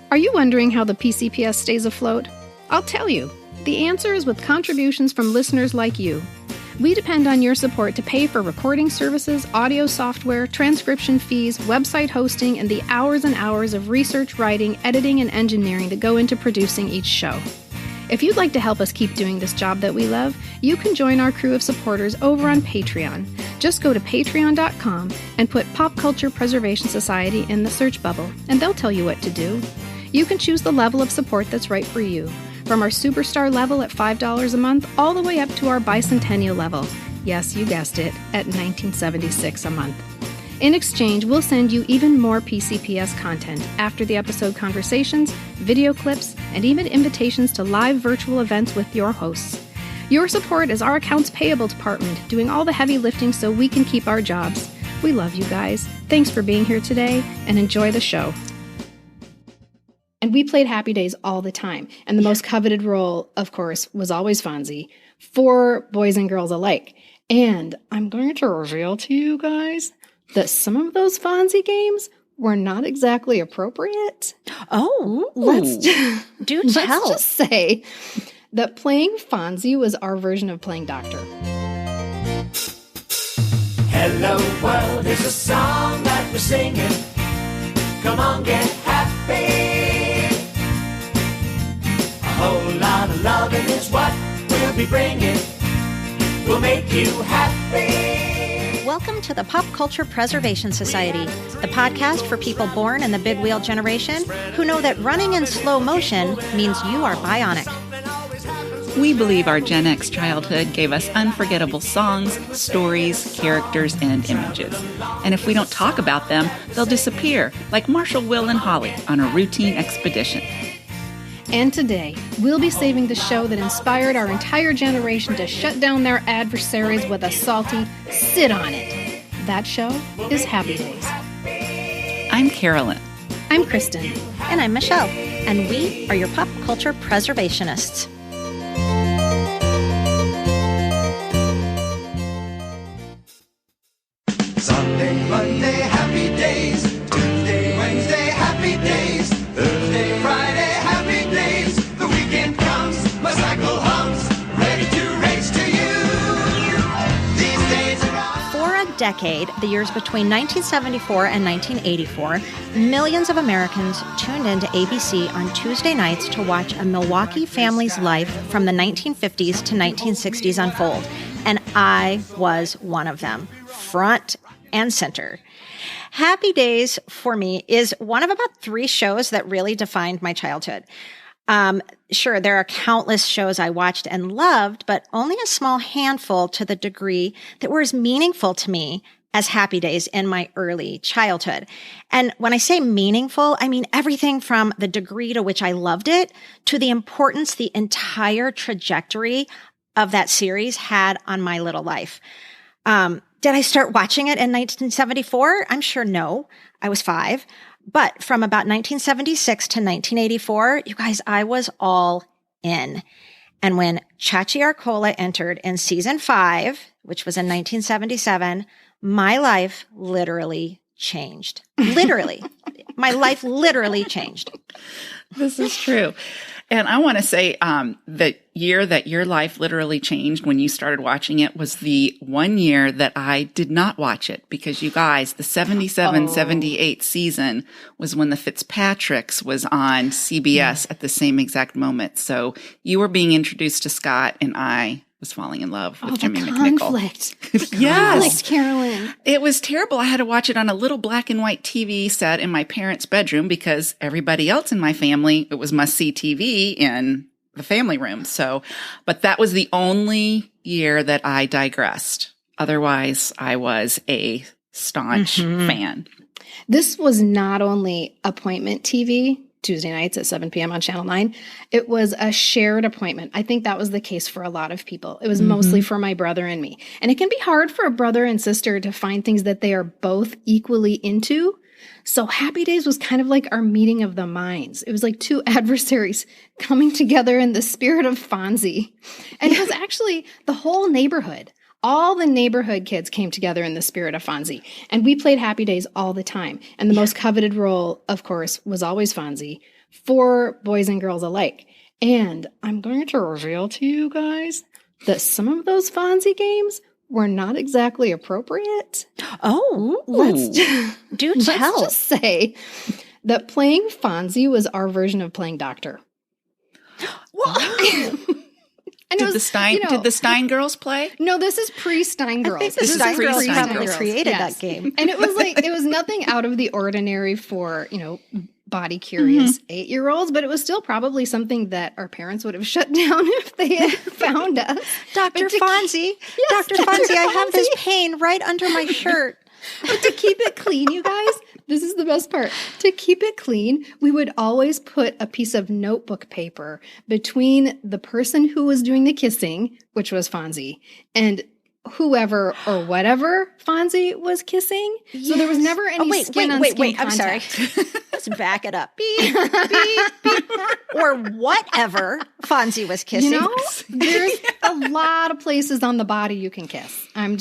Are you wondering how the PCPS stays afloat? I'll tell you. The answer is with contributions from listeners like you. We depend on your support to pay for recording services, audio software, transcription fees, website hosting, and the hours and hours of research, writing, editing, and engineering that go into producing each show. If you'd like to help us keep doing this job that we love, you can join our crew of supporters over on Patreon. Just go to patreon.com and put Pop Culture Preservation Society in the search bubble, and they'll tell you what to do. You can choose the level of support that's right for you, from our superstar level at $5 a month all the way up to our bicentennial level. Yes, you guessed it, at $19.76 a month. In exchange, we'll send you even more PCPS content, after the episode conversations, video clips, and even invitations to live virtual events with your hosts. Your support is our accounts payable department, doing all the heavy lifting so we can keep our jobs. We love you guys. Thanks for being here today, and enjoy the show. And we played Happy Days all the time. And the most coveted role, of course, was always Fonzie, for boys and girls alike. And I'm going to reveal to you guys that some of those Fonzie games were not exactly appropriate. Oh, let's just say that playing Fonzie was our version of playing Doctor. Hello world, here's a song that we're singing. Come on, get happy. A whole lot of loving is what we'll be bringing. We'll make you happy. Welcome to the Pop Culture Preservation Society, the podcast for people born in the big wheel generation who know that running in slow motion means you are bionic. We believe our Gen X childhood gave us unforgettable songs, stories, characters, and images. And if we don't talk about them, they'll disappear, like Marshall, Will, and Holly on a routine expedition. And today, we'll be saving the show that inspired our entire generation to shut down their adversaries with a salty sit on it. That show is Happy Days. I'm Carolyn. I'm Kristen. And I'm Michelle. And we are your pop culture preservationists. Sunday, Monday, happy days. Tuesday, Wednesday, happy days. Thursday, Friday, happy days. The weekend comes, my cycle hums, ready to race to you. These days are all... For a decade, the years between 1974 and 1984, millions of Americans tuned into ABC on Tuesday nights to watch a Milwaukee family's life from the 1950s to 1960s unfold. And I was one of them, front and center. Happy Days, for me, is one of about 3 shows that really defined my childhood. Sure, there are countless shows I watched and loved, but only a small handful to the degree that were as meaningful to me as Happy Days in my early childhood. And when I say meaningful, I mean everything from the degree to which I loved it to the importance the entire trajectory of that series had on my little life. Did I start watching it in 1974? I'm sure no. I was 5. But from about 1976 to 1984, you guys, I was all in. And when Chachi Arcola entered in season 5, which was in 1977, my life literally changed. Literally. My life literally changed. This is true. And I want to say the year that your life literally changed when you started watching it was the one year that I did not watch it, because you guys, the 77-78 season was when the Fitzpatricks was on CBS at the same exact moment. So you were being introduced to Scott and I was falling in love with Jimmy McNichol. Conflict. Yes. Conflict, Carolyn. It was terrible. I had to watch it on a little black and white TV set in my parents' bedroom because everybody else in my family, it was must-see TV in the family room. So, but that was the only year that I digressed. Otherwise, I was a staunch fan. This was not only appointment TV, Tuesday nights at 7 p.m. on Channel 9. It was a shared appointment. I think that was the case for a lot of people. It was mostly for my brother and me. And it can be hard for a brother and sister to find things that they are both equally into. So Happy Days was kind of like our meeting of the minds. It was like 2 adversaries coming together in the spirit of Fonzie. And it was actually the whole neighborhood. All the neighborhood kids came together in the spirit of Fonzie, and we played Happy Days all the time. And the most coveted role, of course, was always Fonzie for boys and girls alike. And I'm going to reveal to you guys that some of those Fonzie games were not exactly appropriate. Oh, Let's do tell. Let's just say that playing Fonzie was our version of playing doctor. And Did the Stein girls play? No, this is pre-Stein girls. I think the Stein girls probably created that game. And it was nothing out of the ordinary for, body curious 8-year-olds, but it was still probably something that our parents would have shut down if they had found us. Dr. Fonzie, Dr. Fonzie, I have this pain right under my shirt. But to keep it clean, you guys, this is the best part. To keep it clean, we would always put a piece of notebook paper between the person who was doing the kissing, which was Fonzie, and whoever or whatever Fonzie was kissing. Yes. So there was never any skin on skin contact. I'm sorry. Let's back it up. Beep, beep, beep. Or whatever Fonzie was kissing. There's a lot of places on the body you can kiss. And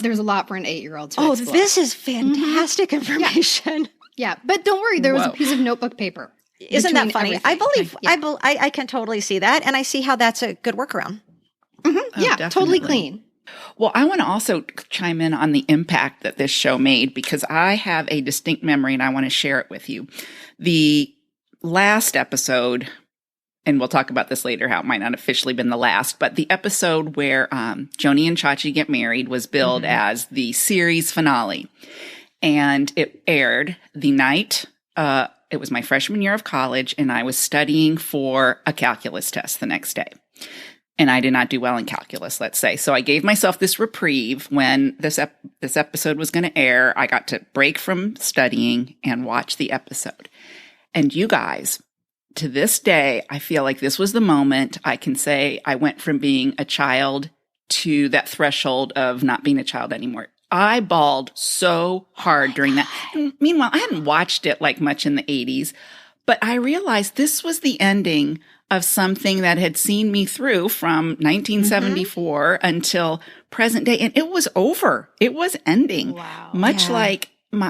there's a lot for an 8-year-old to explore. This is fantastic information. Yeah, but don't worry. There was a piece of notebook paper. Isn't that funny? Everything. I can totally see that. And I see how that's a good workaround. Mm-hmm. Yeah, definitely. Totally clean. Well, I want to also chime in on the impact that this show made because I have a distinct memory and I want to share it with you. The last episode, and we'll talk about this later, how it might not have officially been the last, but the episode where Joanie and Chachi get married was billed as the series finale. And it aired the night, it was my freshman year of college, and I was studying for a calculus test the next day. And I did not do well in calculus, let's say. So I gave myself this reprieve when this episode was going to air. I got to break from studying and watch the episode. And you guys, to this day, I feel like this was the moment I can say I went from being a child to that threshold of not being a child anymore. I bawled so hard during that. And meanwhile, I hadn't watched it like much in the 80s, but I realized this was the ending of something that had seen me through from 1974 until present day. And it was over. It was ending. Wow. Much like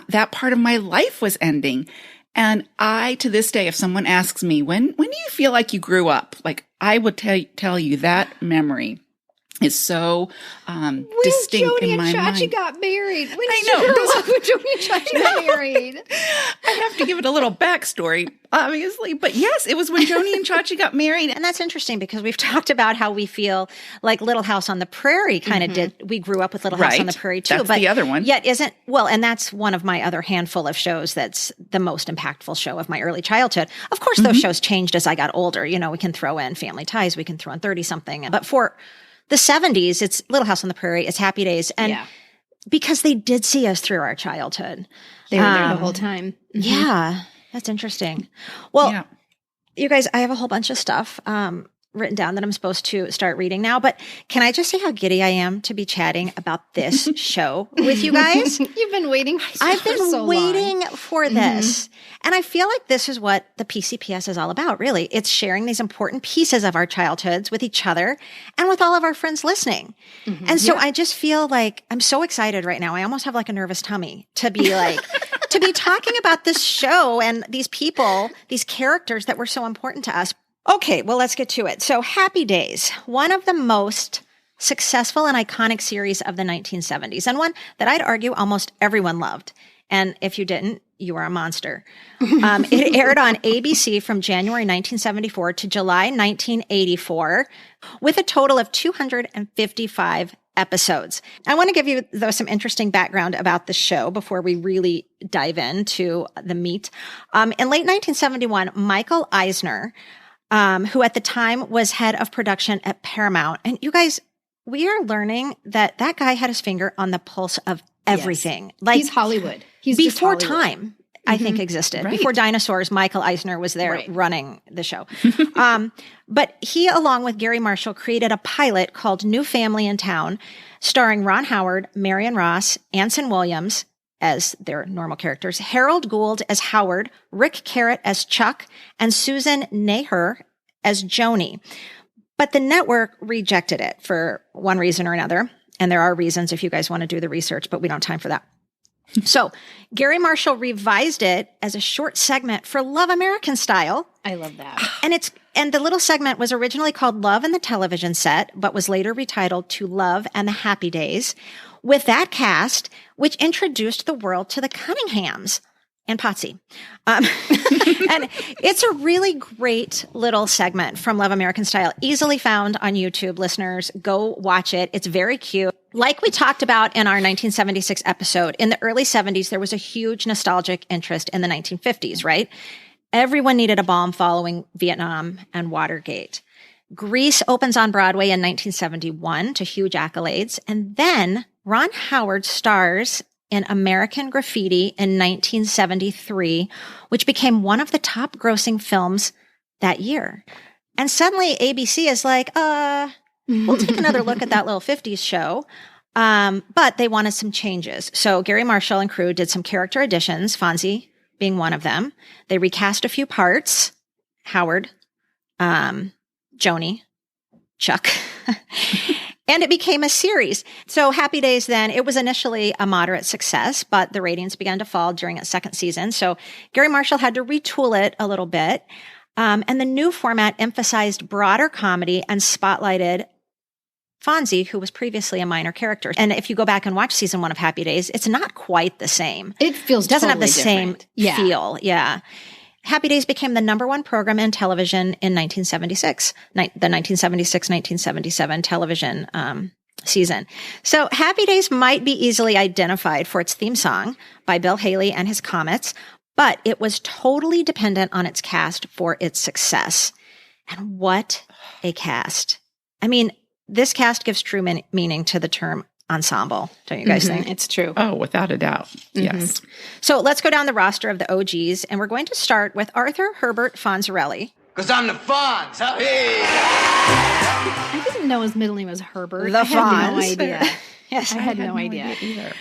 that part of my life was ending. And I, to this day, if someone asks me, when do you feel like you grew up? Like I would tell you that memory is so distinct in my mind. When Joanie and Chachi got married. When Joanie and Chachi got married. I have to give it a little backstory, obviously. But yes, it was when Joanie and Chachi got married. And that's interesting because we've talked about how we feel like Little House on the Prairie kind of did. We grew up with Little House on the Prairie too. That's the other one. Yet and that's one of my other handful of shows that's the most impactful show of my early childhood. Of course, those shows changed as I got older. We can throw in Family Ties. We can throw in 30-something. But for the 70s, it's Little House on the Prairie, it's Happy Days. And because they did see us through our childhood. They were there the whole time. Yeah, that's interesting. Well, you guys, I have a whole bunch of stuff written down that I'm supposed to start reading now. But can I just say how giddy I am to be chatting about this show with you guys? You've been waiting for I've been so waiting long. for this. And I feel like this is what the PCPS is all about, really. It's sharing these important pieces of our childhoods with each other and with all of our friends listening. And so I just feel like I'm so excited right now. I almost have like a nervous tummy to be like, to be talking about this show and these people, these characters that were so important to us. Okay, well, let's get to it. So Happy Days, one of the most successful and iconic series of the 1970s, and one that I'd argue almost everyone loved. And if you didn't, you are a monster. It aired on ABC from January 1974 to July 1984 with a total of 255 episodes. I want to give you, though, some interesting background about the show before we really dive into the meat. In late 1971, Michael Eisner, who at the time was head of production at Paramount. And you guys, we are learning that guy had his finger on the pulse of everything. Yes. Like he's Hollywood. He's before Hollywood. Time, I think, existed. Right. Before dinosaurs, Michael Eisner was there running the show. But he, along with Gary Marshall, created a pilot called New Family in Town, starring Ron Howard, Marion Ross, Anson Williams as their normal characters, Harold Gould as Howard, Rick Carrot as Chuck, and Susan Naher as Joanie. But the network rejected it for one reason or another. And there are reasons if you guys want to do the research, but we don't have time for that. So Gary Marshall revised it as a short segment for Love American Style. I love that. And the little segment was originally called Love and the Television Set, but was later retitled to Love and the Happy Days, with that cast, which introduced the world to the Cunninghams and Potsy. And it's a really great little segment from Love American Style, easily found on YouTube. Listeners, go watch it. It's very cute. Like we talked about in our 1976 episode, in the early 70s, there was a huge nostalgic interest in the 1950s, right? Everyone needed a balm following Vietnam and Watergate. Grease opens on Broadway in 1971 to huge accolades. And then Ron Howard stars in American Graffiti in 1973, which became one of the top grossing films that year. And suddenly ABC is like, we'll take another look at that little 50s show. But they wanted some changes. So Gary Marshall and crew did some character additions, Fonzie being one of them. They recast a few parts, Howard, Joanie, Chuck. And it became a series. So Happy Days then, it was initially a moderate success, but the ratings began to fall during its second season. So Gary Marshall had to retool it a little bit. And the new format emphasized broader comedy and spotlighted Fonzie, who was previously a minor character. And if you go back and watch season 1 of Happy Days, it's not quite the same. It feels doesn't totally have the same different. feel. Yeah. Happy Days became the #1 program in television in 1976, the 1976-1977 television season. So Happy Days might be easily identified for its theme song by Bill Haley and his Comets, but it was totally dependent on its cast for its success. And what a cast. I mean, this cast gives true meaning to the term ensemble. Don't you guys think? It's true. Oh, without a doubt. Yes. So let's go down the roster of the OGs, and we're going to start with Arthur Herbert Fonzarelli. Cause I'm the Fonz, huh? Hey! I didn't know his middle name was Herbert. The I had no Fonz. idea. Yes, I had no idea either.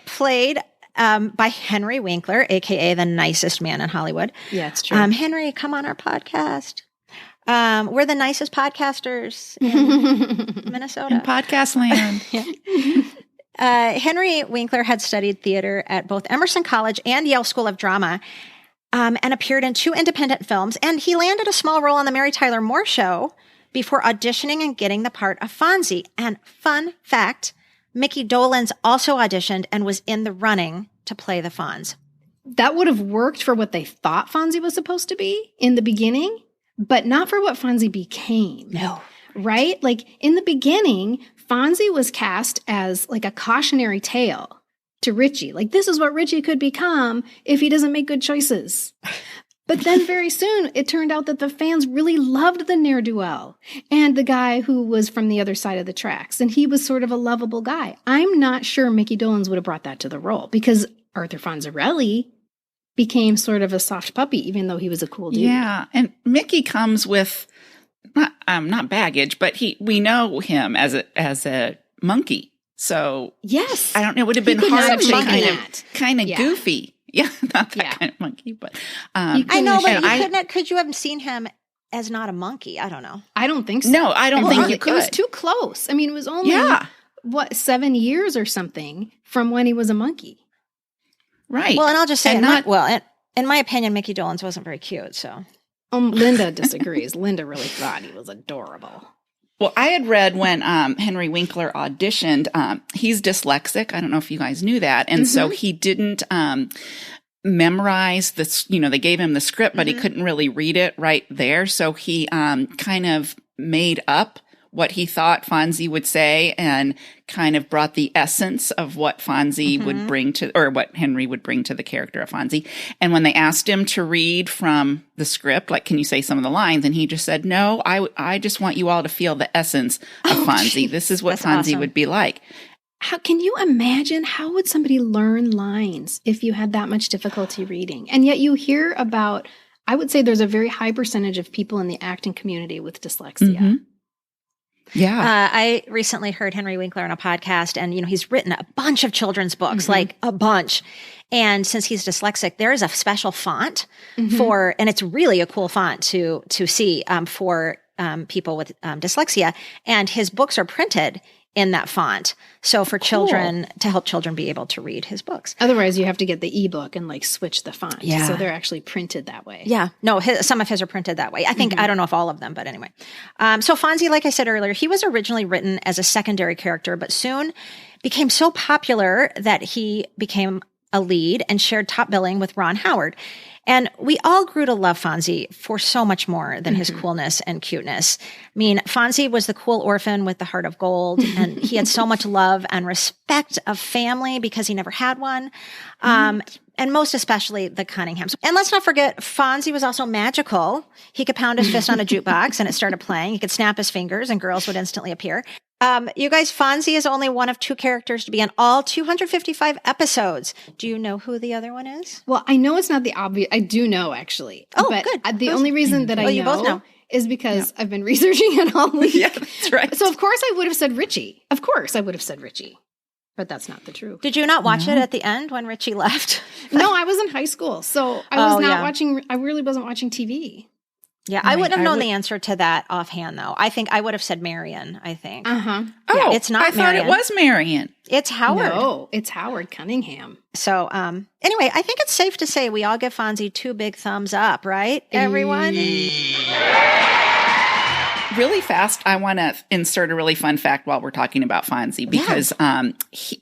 Played by Henry Winkler, a.k.a. the nicest man in Hollywood. Yeah, it's true. Henry, come on our podcast. We're the nicest podcasters in Minnesota. In podcast land. Henry Winkler had studied theater at both Emerson College and Yale School of Drama, and appeared in 2 independent films. And he landed a small role on the Mary Tyler Moore Show before auditioning and getting the part of Fonzie. And fun fact, Mickey Dolenz also auditioned and was in the running to play the Fonz. That would have worked for what they thought Fonzie was supposed to be in the beginning, but not for what Fonzie became. No. Right? Like in the beginning, Fonzie was cast as like a cautionary tale to Richie. Like, this is what Richie could become if he doesn't make good choices. But then very soon, it turned out that the fans really loved the ne'er-do-well and the guy who was from the other side of the tracks. And he was sort of a lovable guy. I'm not sure Mickey Dolenz would have brought that to the role because Arthur Fonzarelli became sort of a soft puppy, even though he was a cool dude. Yeah, and Mickey comes with not baggage, but we know him as a monkey. So yes, I don't know. It would have been could not hard have to shaken kind of Yeah. goofy. Yeah, not that kind of monkey, but I know, but and could you have seen him as not a monkey? I don't know. I don't think so. No, I don't think you could. It was too close. I mean, it was only, 7 years or something from when he was a monkey. Right. Well, and I'll just say, And in my opinion, Mickey Dolenz wasn't very cute, so. Linda disagrees. Linda really thought he was adorable. Well, I had read when Henry Winkler auditioned, he's dyslexic. I don't know if you guys knew that. And so he didn't memorize this, they gave him the script, but he couldn't really read it right there. So he kind of made up what he thought Fonzie would say and kind of brought the essence of what Fonzie would bring to, or what Henry would bring to the character of Fonzie. And when they asked him to read from the script, like, can you say some of the lines? And he just said, no, I just want you all to feel the essence of Fonzie. This is what That's Fonzie awesome. would be like. How can you imagine how would somebody learn lines if you had that much difficulty reading? And yet you hear about, I would say there's a very high percentage of people in the acting community with dyslexia. Yeah. I recently heard Henry Winkler on a podcast, and he's written a bunch of children's books, like a bunch. And since he's dyslexic, there is a special font for, and it's really a cool font to see for people with dyslexia. And his books are printed in that font. So for children, to help children be able to read his books. Otherwise, you have to get the ebook and like switch the font. Yeah. So they're actually printed that way. Yeah. No, some of his are printed that way. I think, I don't know if all of them, but anyway. So Fonzie, like I said earlier, he was originally written as a secondary character, but soon became so popular that he became a lead and shared top billing with Ron Howard. And we all grew to love Fonzie for so much more than his coolness and cuteness. I mean, Fonzie was the cool orphan with the heart of gold, and he had so much love and respect of family because he never had one. And most especially the Cunninghams. And let's not forget, Fonzie was also magical. He could pound his fist on a jukebox and it started playing. He could snap his fingers and girls would instantly appear. You guys, Fonzie is only one of 2 characters to be in all 255 episodes. Do you know who the other one is? Well, I know it's not the obvious. I do know, actually. Oh, but good. The only reason that I you both know. is because I've been researching it all week. Yeah, that's right. So, of course, I would have said Richie. Of course, I would have said Richie. But that's not the truth. Did you not watch it at the end when Richie left? No, I was in high school. So I was not watching. I really wasn't watching TV. Yeah, I wouldn't have known the answer to that offhand, though. I think I would have said Marion, I think. Uh-huh. Oh, Yeah, it's not I thought Marion. it was Marion. It's Howard. No, it's Howard Cunningham. So, anyway, I think it's safe to say we all give Fonzie 2 big thumbs up, right, everyone? Really fast, I want to insert a really fun fact while we're talking about Fonzie, because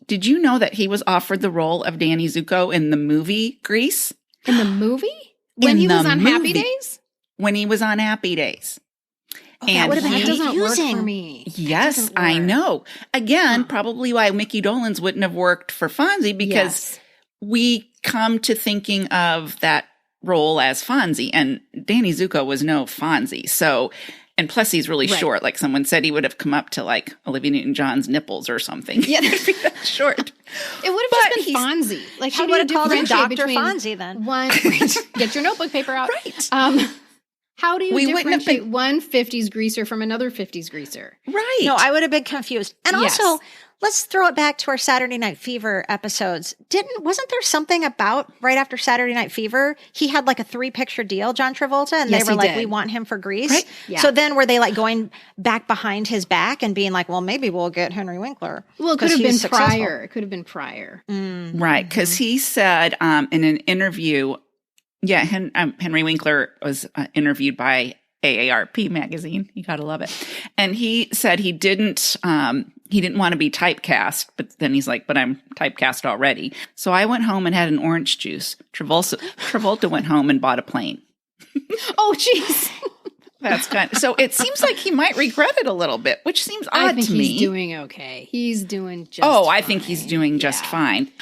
did you know that he was offered the role of Danny Zuko in the movie Grease? In the movie? When he was on Happy movie. Days? When he was on Happy Days. That would have been That doesn't work confusing. for me. Yes, I know. Again, probably why Mickey Dolenz wouldn't have worked for Fonzie, because we come to thinking of that role as Fonzie, and Danny Zuko was no Fonzie. So, and plus he's really short. Like someone said, he would have come up to like Olivia Newton-John's nipples or something. Yeah. He'd be that short. It would have just been Fonzie. Like, She how do would you have called him differentiate Dr. between Fonzie then. one? Get your notebook paper out. Right. How do you We wouldn't have differentiate one 50s greaser from another 50s greaser? Right. No, I would have been confused. And Yes. also, let's throw it back to our Saturday Night Fever episodes. Wasn't there something about right after Saturday Night Fever, he had like a 3-picture deal, John Travolta, and Yes, they were he like, did. we want him for Grease. Right. Yeah. So then were they like going back behind his back and being like, well, maybe we'll get Henry Winkler. Well, it could 'cause have been he's successful. prior. It could have been prior. Right, because he said in an interview, Henry Winkler was interviewed by AARP magazine. You gotta love it. And he said he didn't want to be typecast, but then he's like, but I'm typecast already. So I went home and had an orange juice. Travolta went home and bought a plane. Oh, jeez. That's so it seems like he might regret it a little bit, which seems odd I think to me. he's doing okay. He's doing just I think he's doing just fine.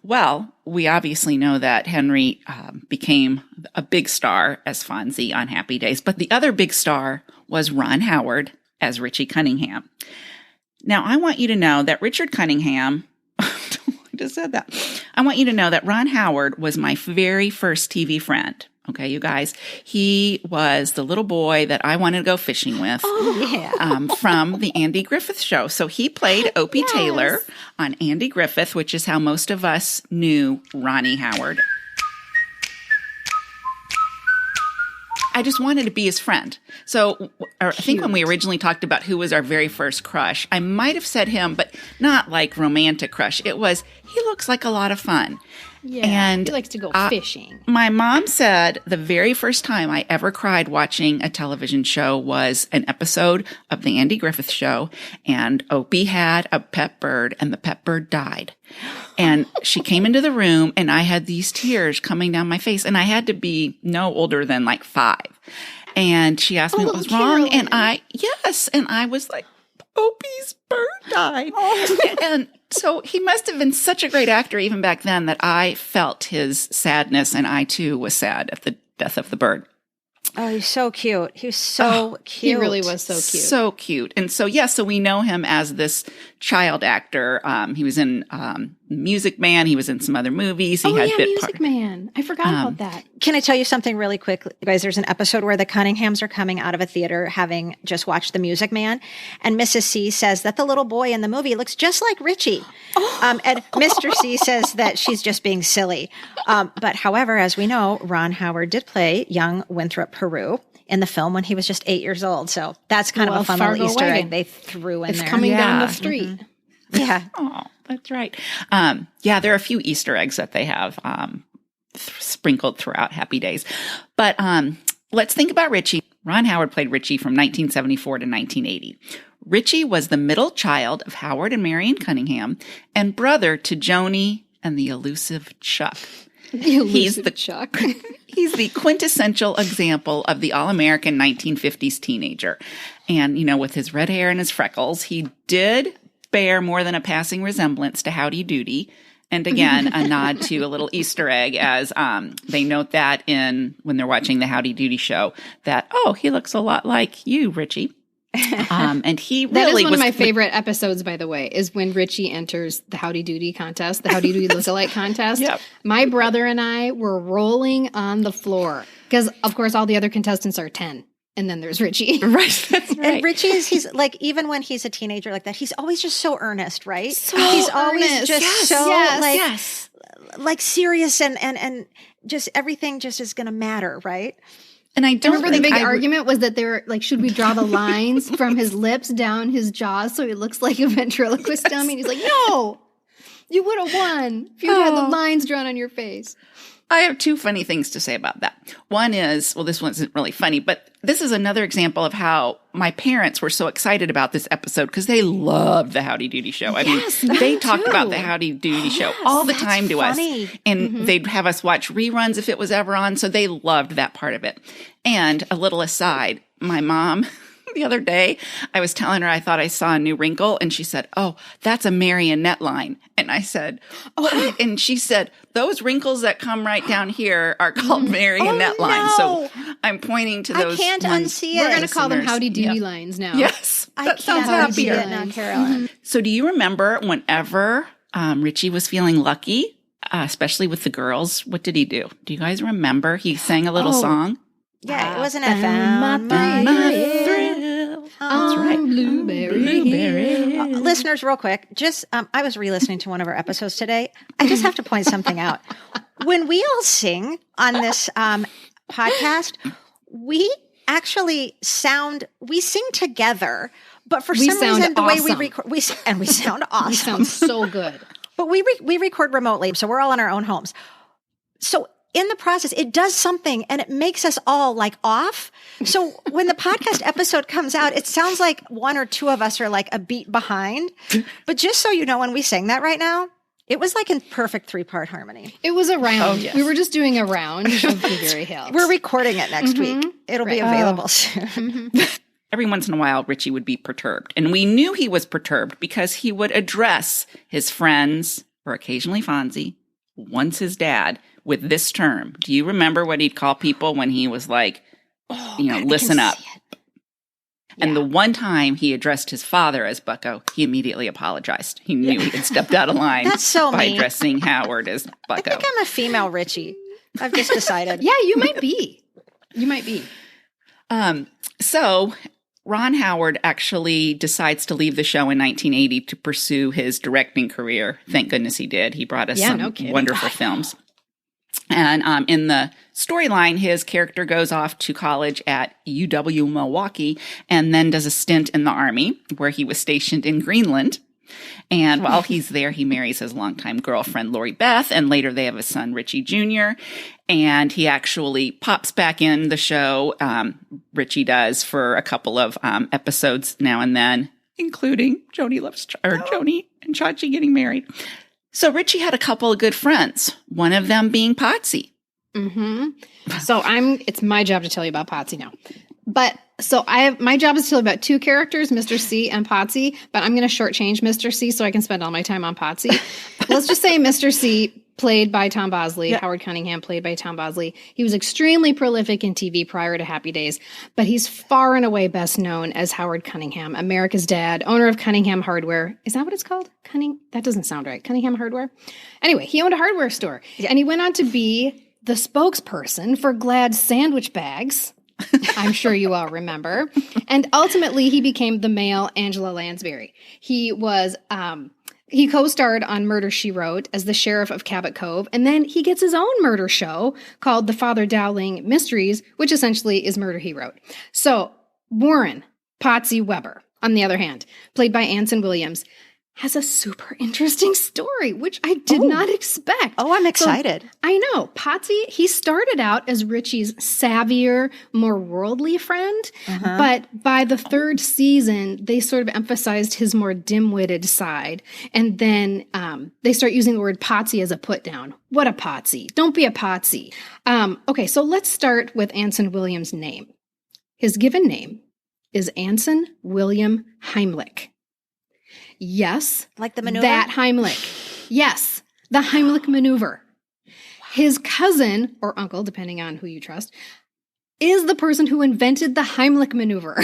Well, we obviously know that Henry became a big star as Fonzie on Happy Days, but the other big star was Ron Howard as Richie Cunningham. Now, I want you to know that Richard Cunningham, I just said that. I want you to know that Ron Howard was my very first TV friend. Okay, you guys. He was the little boy that I wanted to go fishing with from the Andy Griffith Show. So he played Opie Taylor on Andy Griffith, which is how most of us knew Ronnie Howard. I just wanted to be his friend. So I think when we originally talked about who was our very first crush, I might have said him, but not like romantic crush. It was, he looks like a lot of fun. Yeah, and he likes to go fishing. My mom said the very first time I ever cried watching a television show was an episode of the Andy Griffith Show, and Opie had a pet bird, and the pet bird died. And she came into the room, and I had these tears coming down my face, and I had to be no older than like 5. And she asked me what was wrong, and I was like, Opie's bird died. And so he must have been such a great actor even back then that I felt his sadness, and I too was sad at the death of the bird. Oh, he's so cute. He was so cute. He really was so cute. So cute. And so, so we know him as this child actor. He was in Music Man. He was in some other movies. He Oh, had yeah, bit Music Man. I forgot about that. Can I tell you something really quick, guys? There's an episode where the Cunninghams are coming out of a theater having just watched The Music Man, and Mrs. C says that the little boy in the movie looks just like Richie. And Mr. C says that she's just being silly. But however, as we know, Ron Howard did play young Winthrop Peru in the film when he was just 8 years old. So that's kind of a fun little Easter egg they threw in It's there. coming down the Yeah. street. Yeah. Oh, that's right. There are a few Easter eggs that they have sprinkled throughout Happy Days. But let's think about Richie. Ron Howard played Richie from 1974 to 1980. Richie was the middle child of Howard and Marion Cunningham and brother to Joanie and the elusive Chuck. He's the Chuck. He's the quintessential example of the all-American 1950s teenager. And, with his red hair and his freckles, he did bear more than a passing resemblance to Howdy Doody. And again, a nod to a little Easter egg as they note that when they're watching the Howdy Doody show that, oh, he looks a lot like you, Richie. And he really That is one was of my favorite episodes, by the way, is when Richie enters the Howdy Doody contest, the Howdy Doody lookalike contest. Yep. My brother and I were rolling on the floor because, of course, all the other contestants are 10. And then there's Richie. Right, that's right. And Richie he's like, even when he's a teenager like that, he's always just so earnest, right? earnest. He's always just Yes, like serious and just everything just is going to matter, right? And I don't Remember the think big argument was that they were like, should we draw the lines from his lips down his jaws so he looks like a ventriloquist dummy? And he's like, no, you would have won if you had the lines drawn on your face. I have two funny things to say about that. One is, well, this one isn't really funny, but this is another example of how my parents were so excited about this episode because they loved the Howdy Doody show. I mean, they talked about the Howdy Doody show all the time to funny. us. And they'd have us watch reruns if it was ever on. So they loved that part of it. And a little aside, my mom, the other day, I was telling her I thought I saw a new wrinkle, and she said, oh, that's a marionette line. And I said, what? And she said, those wrinkles that come right down here are called marionette lines. So I'm pointing to those. I can't ones. unsee it. We're going to call them Listeners. Howdy Doody Yeah. lines now. Yes, I that sounds can't unsee happier. it now, Carolyn. So do you remember whenever Richie was feeling lucky, especially with the girls, what did he do? Do you guys remember? He sang a little song. Yeah, it wasn't a Found found my my thrill. That's right. Blueberry. Listeners, real quick, just I was re-listening to one of our episodes today. I just have to point something out. When we all sing on this podcast, we actually we sing together, but for We some sound reason, the way we awesome. record, we sound awesome. We sound so good. But we record remotely, so we're all in our own homes. So in the process, it does something and it makes us all like off. So when the podcast episode comes out, it sounds like one or two of us are like a beat behind. But just so you know, when we sang that right now, it was like in perfect 3-part harmony. It was a round. Oh, yes. We were just doing a round of Blueberry Hills. We're recording it next week. It'll be available soon. Every once in a while, Richie would be perturbed. And we knew he was perturbed because he would address his friends, or occasionally Fonzie, once his dad, with this term. Do you remember what he'd call people when he was like, listen up? And the one time he addressed his father as Bucko, he immediately apologized. He knew he had stepped out of line That's so by mean. addressing Howard as I Bucko. think I'm a female Richie. I've just decided. Yeah, you might be. You might be. So Ron Howard actually decides to leave the show in 1980 to pursue his directing career. Thank goodness he did. He brought us Yeah, some no kidding. wonderful films. And in the storyline, his character goes off to college at UW Milwaukee and then does a stint in the Army where he was stationed in Greenland. And while he's there, he marries his longtime girlfriend, Lori Beth, and later they have a son, Richie Jr. And he actually pops back in the show, Richie does, for a couple of episodes now and then, including Joanie and Chachi getting married. So Richie had a couple of good friends, one of them being Potsy. So it's my job to tell you about Potsy now. But so my job is to tell you about two characters, Mr. C and Potsy, but I'm going to shortchange Mr. C so I can spend all my time on Potsy. Let's just say Mr. C, played by Tom Bosley. Howard Cunningham, played by Tom Bosley. He was extremely prolific in TV prior to Happy Days, but he's far and away best known as Howard Cunningham, America's dad, owner of Cunningham Hardware. Is that what it's called? That doesn't sound right. Cunningham Hardware? Anyway, he owned a hardware store, and he went on to be the spokesperson for Glad sandwich bags. I'm sure you all remember. And ultimately, he became the male Angela Lansbury. He was... He co-starred on Murder, She Wrote as the sheriff of Cabot Cove, and then he gets his own murder show called The Father Dowling Mysteries, which essentially is Murder, He Wrote. So Warren Potsy Weber, on the other hand, played by Anson Williams, has a super interesting story, which I did not expect. Oh, I'm excited. So, I know. Potsy, he started out as Richie's savvier, more worldly friend, but by the third season, they sort of emphasized his more dim-witted side. And then they start using the word Potsy as a put-down. What a Potsy. Don't be a Potsy. Okay, so let's start with Anson Williams' name. His given name is Anson William Heimlich. Yes. Like the maneuver? That Heimlich. Yes. The Heimlich maneuver. His cousin, or uncle, depending on who you trust, is the person who invented the Heimlich maneuver.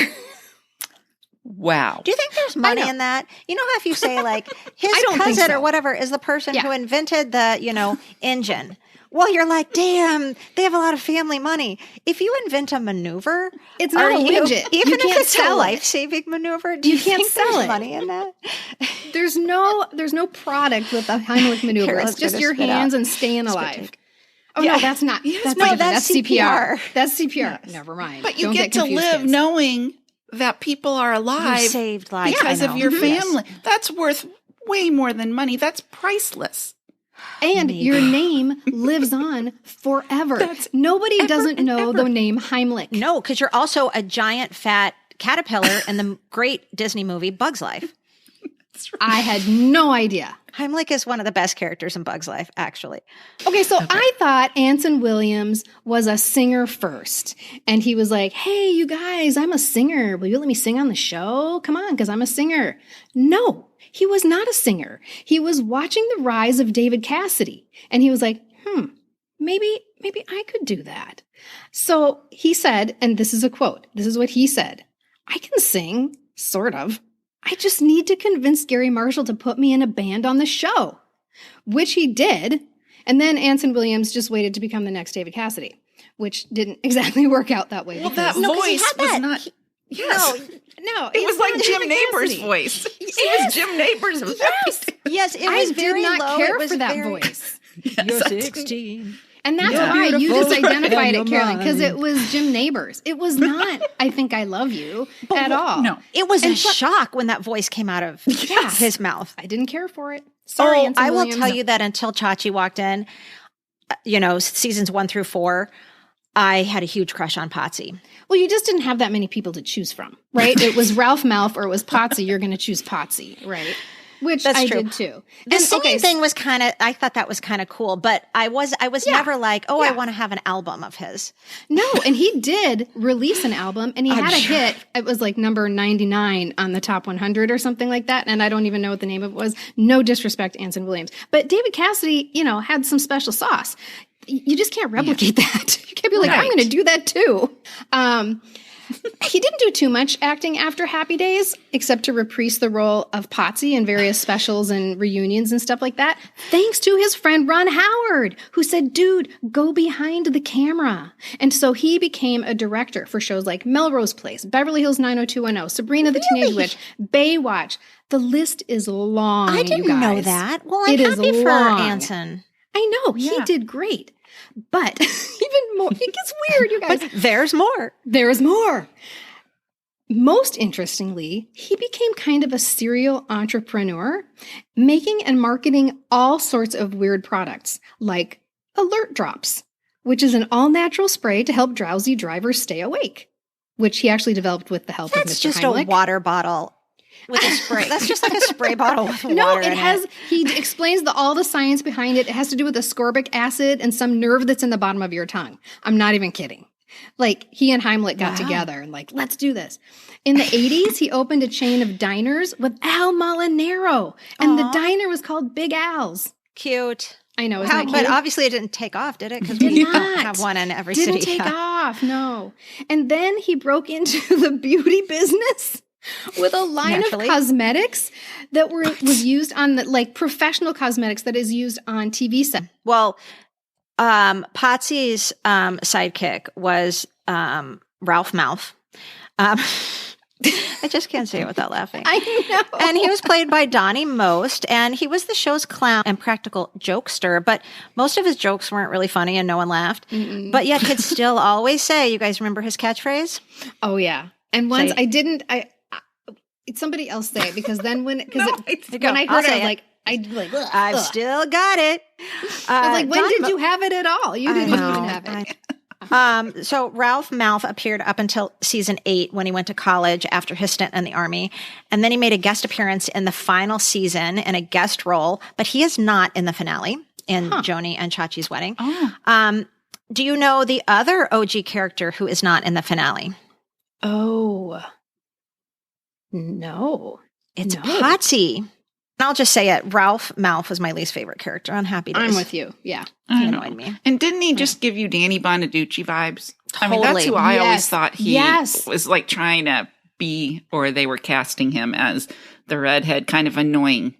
Wow. Do you think there's money in that? You know how if you say like his I don't think cousin so. or whatever is the person who invented the, engine. Well, you're like, damn, they have a lot of family money. If you invent a maneuver, It's not a widget. Even You if can't it's a sell it. life-saving maneuver, do you can't think sell there's it. money in that? There's no product with the Heimlich maneuver. Carolyn's It's just gonna your spit hands out. and staying alive. take. Oh, no, that's not. That's different. that's CPR. CPR. That's CPR. Never mind. But you Don't get to confused, live kids. knowing that people are You alive saved lives. because I of know. your Yes. family. That's worth way more than money. That's priceless. And your name lives on forever. Nobody doesn't know the name Heimlich. No, because you're also a giant fat caterpillar in the great Disney movie Bug's Life. I had no idea. Heimlich is one of the best characters in Bug's Life, actually. Okay, so I thought Anson Williams was a singer first. And he was like, hey, you guys, I'm a singer. Will you let me sing on the show? Come on, because I'm a singer. No, he was not a singer. He was watching the rise of David Cassidy. And he was like, maybe I could do that. So he said, and this is a quote, this is what he said, I can sing, sort of. I just need to convince Gary Marshall to put me in a band on the show, which he did. And then Anson Williams just waited to become the next David Cassidy, which didn't exactly work out that way. Well, that because- voice was not. Yes. No, It was like Jim David Neighbors' Cassidy. voice. It was Jim Neighbors' voice. Yes, it I was did very not low. care It was for that very... voice. You're I did. 16. And that's Yeah. why you Beautiful. just identified Your it, Carolyn, because mind. it was Jim Neighbors. It was not I Think I Love You at all. No. It was a shock when that voice came out of his mouth. I didn't care for it. Sorry, Anson I will Williams. tell you that until Chachi walked in, seasons 1 through 4, I had a huge crush on Potsy. Well, you just didn't have that many people to choose from, right? It was Ralph Malph or it was Potsy. You're going to choose Potsy, right? Which That's I true. did too. The And, singing okay, thing was I thought that was kind of cool, but I was never like, I want to have an album of his. No, and he did release an album, and he had a sure. hit. It was like number 99 on the top 100 or something like that, and I don't even know what the name of it was. No disrespect, Anson Williams. But David Cassidy, had some special sauce. You just can't replicate that. You can't be like, I'm Right. going to do that too. He didn't do too much acting after Happy Days, except to reprise the role of Potsy in various specials and reunions and stuff like that, thanks to his friend Ron Howard, who said, dude, go behind the camera. And so he became a director for shows like Melrose Place, Beverly Hills 90210, Sabrina the Teenage Witch, Baywatch. The list is long, I you didn't guys. know that. Well, I'm It is happy for long. Anson. I know, he Yeah. did great. But even more, it gets weird, you guys. But there's more. There is more. Most interestingly, he became kind of a serial entrepreneur, making and marketing all sorts of weird products, like Alert Drops, which is an all-natural spray to help drowsy drivers stay awake, which he actually developed with the help of That's Mr. just Heimlich. a water bottle with a spray. That's just like a spray bottle with No, water it in has, it. he explains all the science behind it. It has to do with ascorbic acid and some nerve that's in the bottom of your tongue. I'm not even kidding. Like, he and Heimlich got together and like, let's do this. In the 80s, he opened a chain of diners with Al Molinaro. And the diner was called Big Al's. Cute. I know. Isn't that But cute? obviously it didn't take off, did it? Because Did we not. don't have one in every city. Didn't take off, no. And then he broke into the beauty business with a line Naturally. of cosmetics that was used on the, like, professional cosmetics that is used on TV set. Well, Potsy's sidekick was Ralph Mouth. I just can't say it without laughing. I know. And he was played by Donnie Most, and he was the show's clown and practical jokester, but most of his jokes weren't really funny and no one laughed. Mm-mm. But yet he'd still always say, you guys remember his catchphrase? Oh, yeah. And once it's somebody else say it, because then when I heard it, I was like, ugh, I've ugh. still got it. I was like, when did you have it at all? You didn't even have it. So Ralph Mouth appeared up until season 8 when he went to college after his stint in the Army. And then he made a guest appearance in the final season in a guest role, but he is not in the finale in Joanie and Chachi's wedding. Oh. Do you know the other OG character who is not in the finale? Oh, no. It's Potsy. I'll just say it. Ralph Mouth was my least favorite character on Happy Days. I'm with you. Yeah. He annoyed me. And didn't he just give you Danny Bonaducci vibes? I mean, Totally. that's who I Yes. always thought he Yes. was like trying to be, or they were casting him as the redhead, kind of annoying.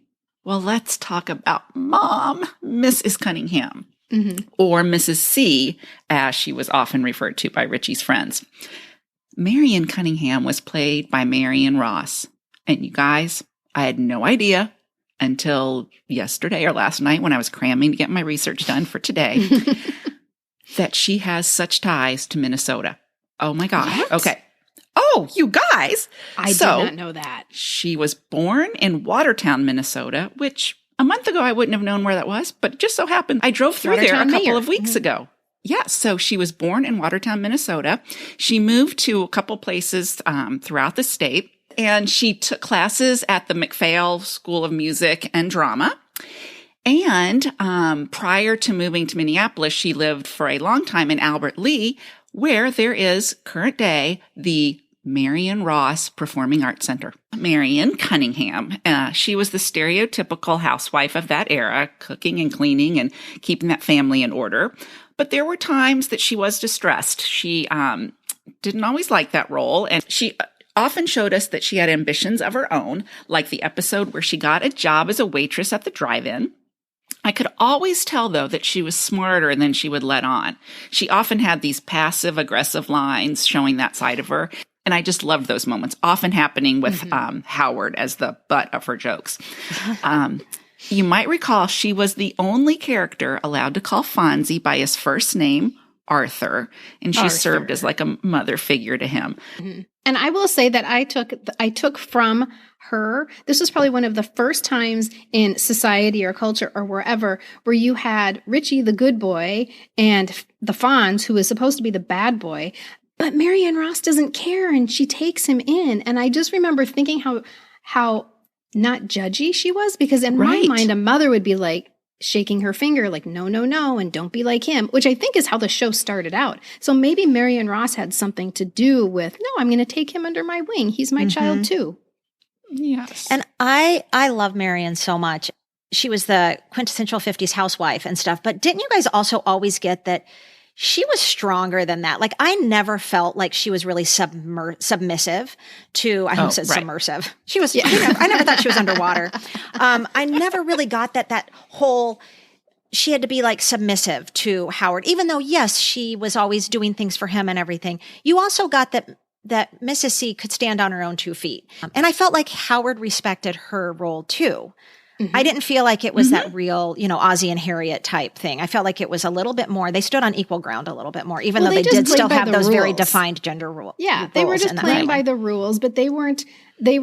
Well, let's talk about Mom, Mrs. Cunningham, or Mrs. C, as she was often referred to by Richie's friends. Marion Cunningham was played by Marion Ross. And you guys, I had no idea until yesterday or last night when I was cramming to get my research done for today that she has such ties to Minnesota. Oh my gosh. What? Okay. Oh, you guys. I did not know that. She was born in Watertown, Minnesota, which a month ago I wouldn't have known where that was, but it just so happened I drove through there a Watertown, couple Mayor. of weeks ago. Yeah, so she was born in Watertown, Minnesota. She moved to a couple places throughout the state. And she took classes at the McPhail School of Music and Drama. And prior to moving to Minneapolis, she lived for a long time in Albert Lea, where there is current day the Marion Ross Performing Arts Center. Marion Cunningham, she was the stereotypical housewife of that era, cooking and cleaning and keeping that family in order. But there were times that she was distressed. She didn't always like that role, and she often showed us that she had ambitions of her own, like the episode where she got a job as a waitress at the drive-in. I could always tell, though, that she was smarter than she would let on. She often had these passive-aggressive lines showing that side of her, and I just loved those moments, often happening with Howard as the butt of her jokes. You might recall she was the only character allowed to call Fonzie by his first name, Arthur, and she served as like a mother figure to him. And I will say that I took from her, this was probably one of the first times in society or culture or wherever where you had Richie, the good boy, and the Fonz, who is supposed to be the bad boy, but Marion Ross doesn't care and she takes him in. And I just remember thinking how not judgy she was, because in my mind, a mother would be like, shaking her finger like, no, no, no, and don't be like him, which I think is how the show started out. So maybe Marion Ross had something to do with, no, I'm going to take him under my wing. He's my child too. Yes. And I love Marion so much. She was the quintessential 50s housewife and stuff. But didn't you guys also always get that she was stronger than that? Like, I never felt like she was really submissive to, I almost said submersive. She was, I never thought she was underwater. I never really got that whole, she had to be like submissive to Howard, even though, yes, she was always doing things for him and everything. You also got that Mrs. C could stand on her own 2 feet. And I felt like Howard respected her role too. I didn't feel like it was that real, Ozzie and Harriet type thing. I felt like it was a little bit more, they stood on equal ground a little bit more, even though they did still have those very defined gender rules. Yeah, they were just playing by the rules, but they were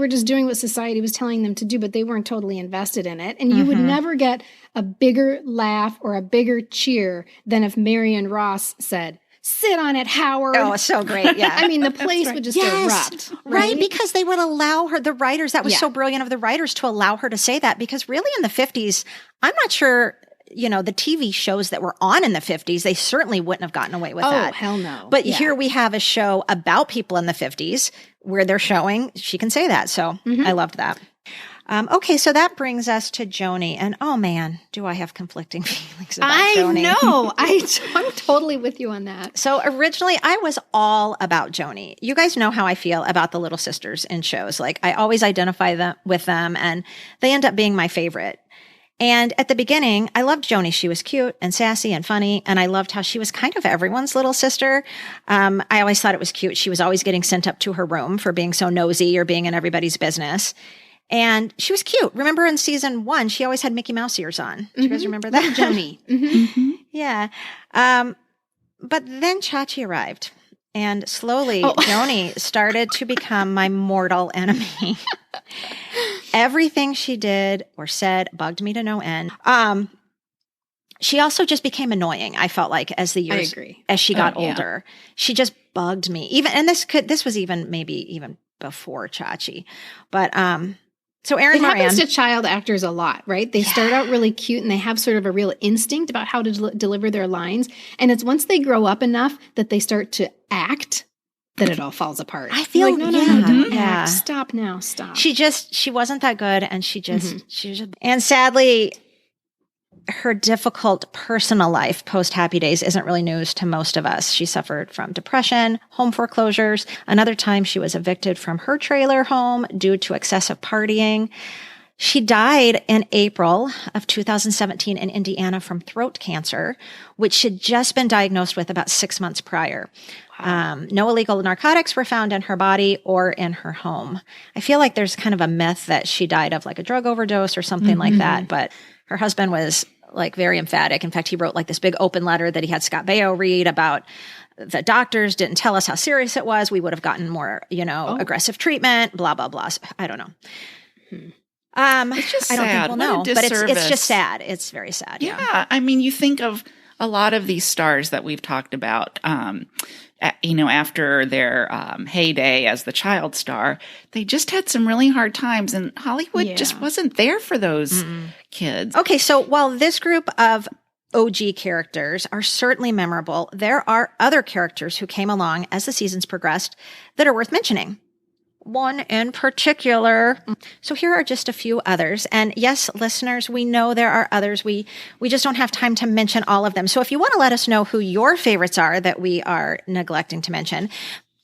just doing what society was telling them to do, but they weren't totally invested in it. And you would never get a bigger laugh or a bigger cheer than if Marion Ross said, sit on it, Howard. Oh, so great. Yeah. I mean, the place would just erupt. Right? Because they would allow her, the writers, that was so brilliant of the writers to allow her to say that, because really in the 50s, I'm not sure, the TV shows that were on in the 50s, they certainly wouldn't have gotten away with that. Oh, hell no. But here we have a show about people in the 50s where they're showing she can say that. So I loved that. Okay, so that brings us to Joanie. And oh man, do I have conflicting feelings about I Joanie. know. I'm totally with you on that. So originally I was all about Joanie. You guys know how I feel about the little sisters in shows. Like I always identify with them and they end up being my favorite. And at the beginning, I loved Joanie. She was cute and sassy and funny. And I loved how she was kind of everyone's little sister. I always thought it was cute. She was always getting sent up to her room for being so nosy or being in everybody's business. And she was cute. Remember in season 1, she always had Mickey Mouse ears on. Do you guys remember that? Joanie. Yeah. But then Chachi arrived. And slowly, Joanie started to become my mortal enemy. Everything she did or said bugged me to no end. She also just became annoying, I felt like, as the years, as she got older. She just bugged me. This was even before Chachi. But, so Erin Moran happens to child actors a lot, right? They start out really cute and they have sort of a real instinct about how to deliver their lines. And it's once they grow up enough that they start to act that it all falls apart. I feel like, no, don't act. Stop now. Stop. She wasn't that good. And and sadly, her difficult personal life post Happy Days isn't really news to most of us. She suffered from depression, home foreclosures. Another time she was evicted from her trailer home due to excessive partying. She died in April of 2017 in Indiana from throat cancer, which she'd just been diagnosed with about 6 months prior. Wow. No illegal narcotics were found in her body or in her home. I feel like there's kind of a myth that she died of like a drug overdose or something like that, but her husband was like very emphatic. In fact, he wrote like this big open letter that he had Scott Baio read about the doctors didn't tell us how serious it was. We would have gotten more, aggressive treatment, blah, blah, blah. So, I don't know. It's just I don't sad. think we'll know, but it's just sad. It's very sad. Yeah. I mean, you think of a lot of these stars that we've talked about, after their heyday as the child star, they just had some really hard times, and Hollywood just wasn't there for those kids. Okay, so while this group of OG characters are certainly memorable, there are other characters who came along as the seasons progressed that are worth mentioning. One in particular. So here are just a few others. And yes, listeners, we know there are others. We just don't have time to mention all of them. So if you want to let us know who your favorites are that we are neglecting to mention,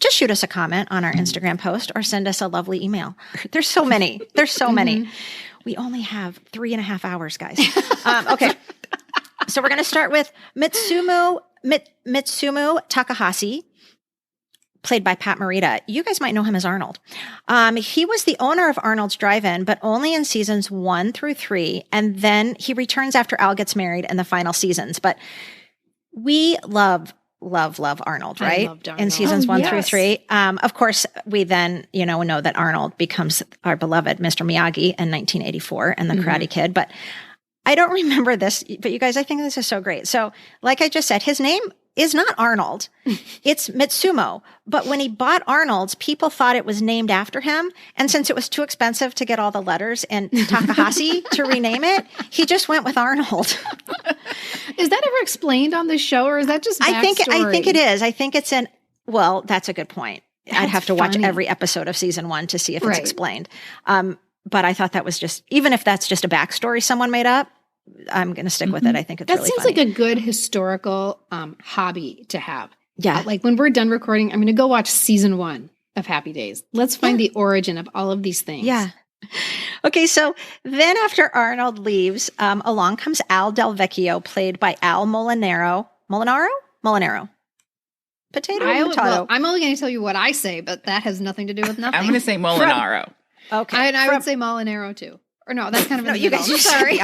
just shoot us a comment on our Instagram post or send us a lovely email. There's so many. There's so many. We only have 3.5 hours, guys. Okay. So we're going to start with Mitsumu Takahashi, played by Pat Morita. You guys might know him as Arnold. He was the owner of Arnold's Drive-In, but only in seasons 1 through 3. And then he returns after Al gets married in the final seasons. But we love Arnold, right? I loved Arnold. In seasons 1 through 3. Of course, we then, know that Arnold becomes our beloved Mr. Miyagi in 1984 and the Karate Kid. But I don't remember this, but you guys, I think this is so great. So like I just said, his name is not Arnold. It's Mitsumo. But when he bought Arnold's, people thought it was named after him. And since it was too expensive to get all the letters in Takahashi to rename it, he just went with Arnold. Is that ever explained on the show, or is that just backstory? I think it is. I think it's well, that's a good point. I'd have to watch every episode of season 1 to see if it's explained. But I thought that was just, even if that's just a backstory someone made up, I'm going to stick with it. I think it's really funny. That seems like a good historical hobby to have. Yeah. Like when we're done recording, I'm going to go watch season 1 of Happy Days. Let's find the origin of all of these things. Yeah. Okay, so then after Arnold leaves, along comes Al Del Vecchio, played by Al Molinaro. Molinaro. Potato or potato? Well, I'm only going to tell you what I say, but that has nothing to do with nothing. I'm going to say Molinaro. Okay. And I would say Molinaro too. Or no, that's kind of you guys. Sorry.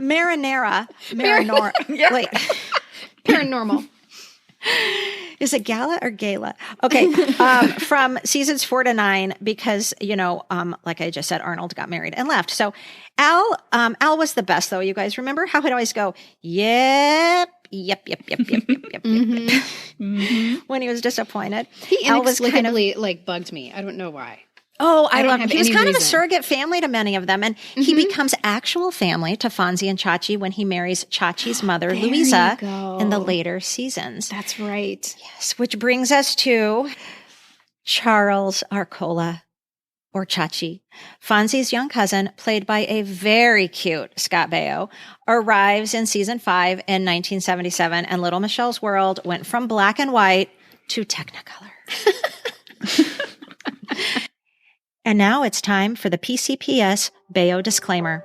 Marinara. Yeah. Wait. Paranormal. Is it Gala or Gala? Okay. From seasons 4 to 9, because, like I just said, Arnold got married and left. So Al was the best, though. You guys remember how he'd always go, yep. When he was disappointed. He inexplicably bugged me. I don't know why. Oh, I love him. He was kind of a surrogate family to many of them. And he becomes actual family to Fonzie and Chachi when he marries Chachi's mother, Louisa, in the later seasons. That's right. Yes, which brings us to Charles Arcola. or Chachi, Fonzie's young cousin, played by a very cute Scott Baio, arrives in season 5 in 1977, and little Michelle's world went from black and white to Technicolor. And now it's time for the PCPS Baio disclaimer.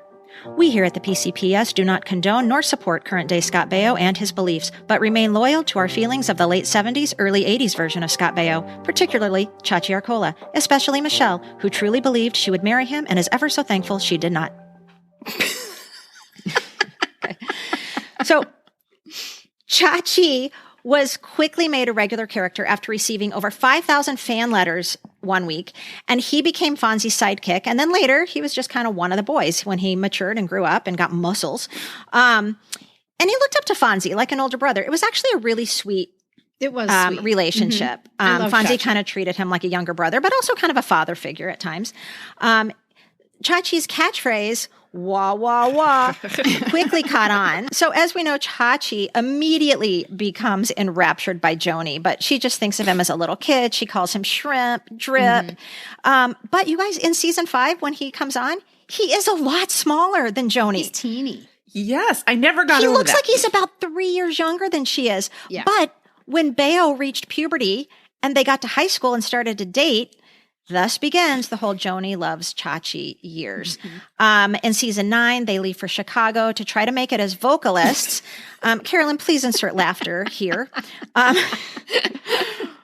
We here at the PCPS do not condone nor support current-day Scott Baio and his beliefs, but remain loyal to our feelings of the late 70s, early 80s version of Scott Baio, particularly Chachi Arcola, especially Michelle, who truly believed she would marry him and is ever so thankful she did not. Okay. So, Chachi was quickly made a regular character after receiving over 5,000 fan letters one week, and he became Fonzie's sidekick. And then later, he was just kind of one of the boys when he matured and grew up and got muscles. And he looked up to Fonzie like an older brother. It was actually a really sweet sweet. relationship. I love Fonzie Chachi. kind of treated him like a younger brother, but also kind of a father figure at times. Chachi's catchphrase, wah, wah, wah, quickly caught on. So as we know, Chachi immediately becomes enraptured by Joanie, but she just thinks of him as a little kid. She calls him shrimp, drip. But you guys, in season 5, when he comes on, he is a lot smaller than Joanie. He's teeny. Yes, I never got over that. He looks like he's about 3 years younger than she is. Yeah. But when Baio reached puberty and they got to high school and started to date, thus begins the whole Joanie loves Chachi years. In season 9, they leave for Chicago to try to make it as vocalists. Carolyn, please insert laughter here.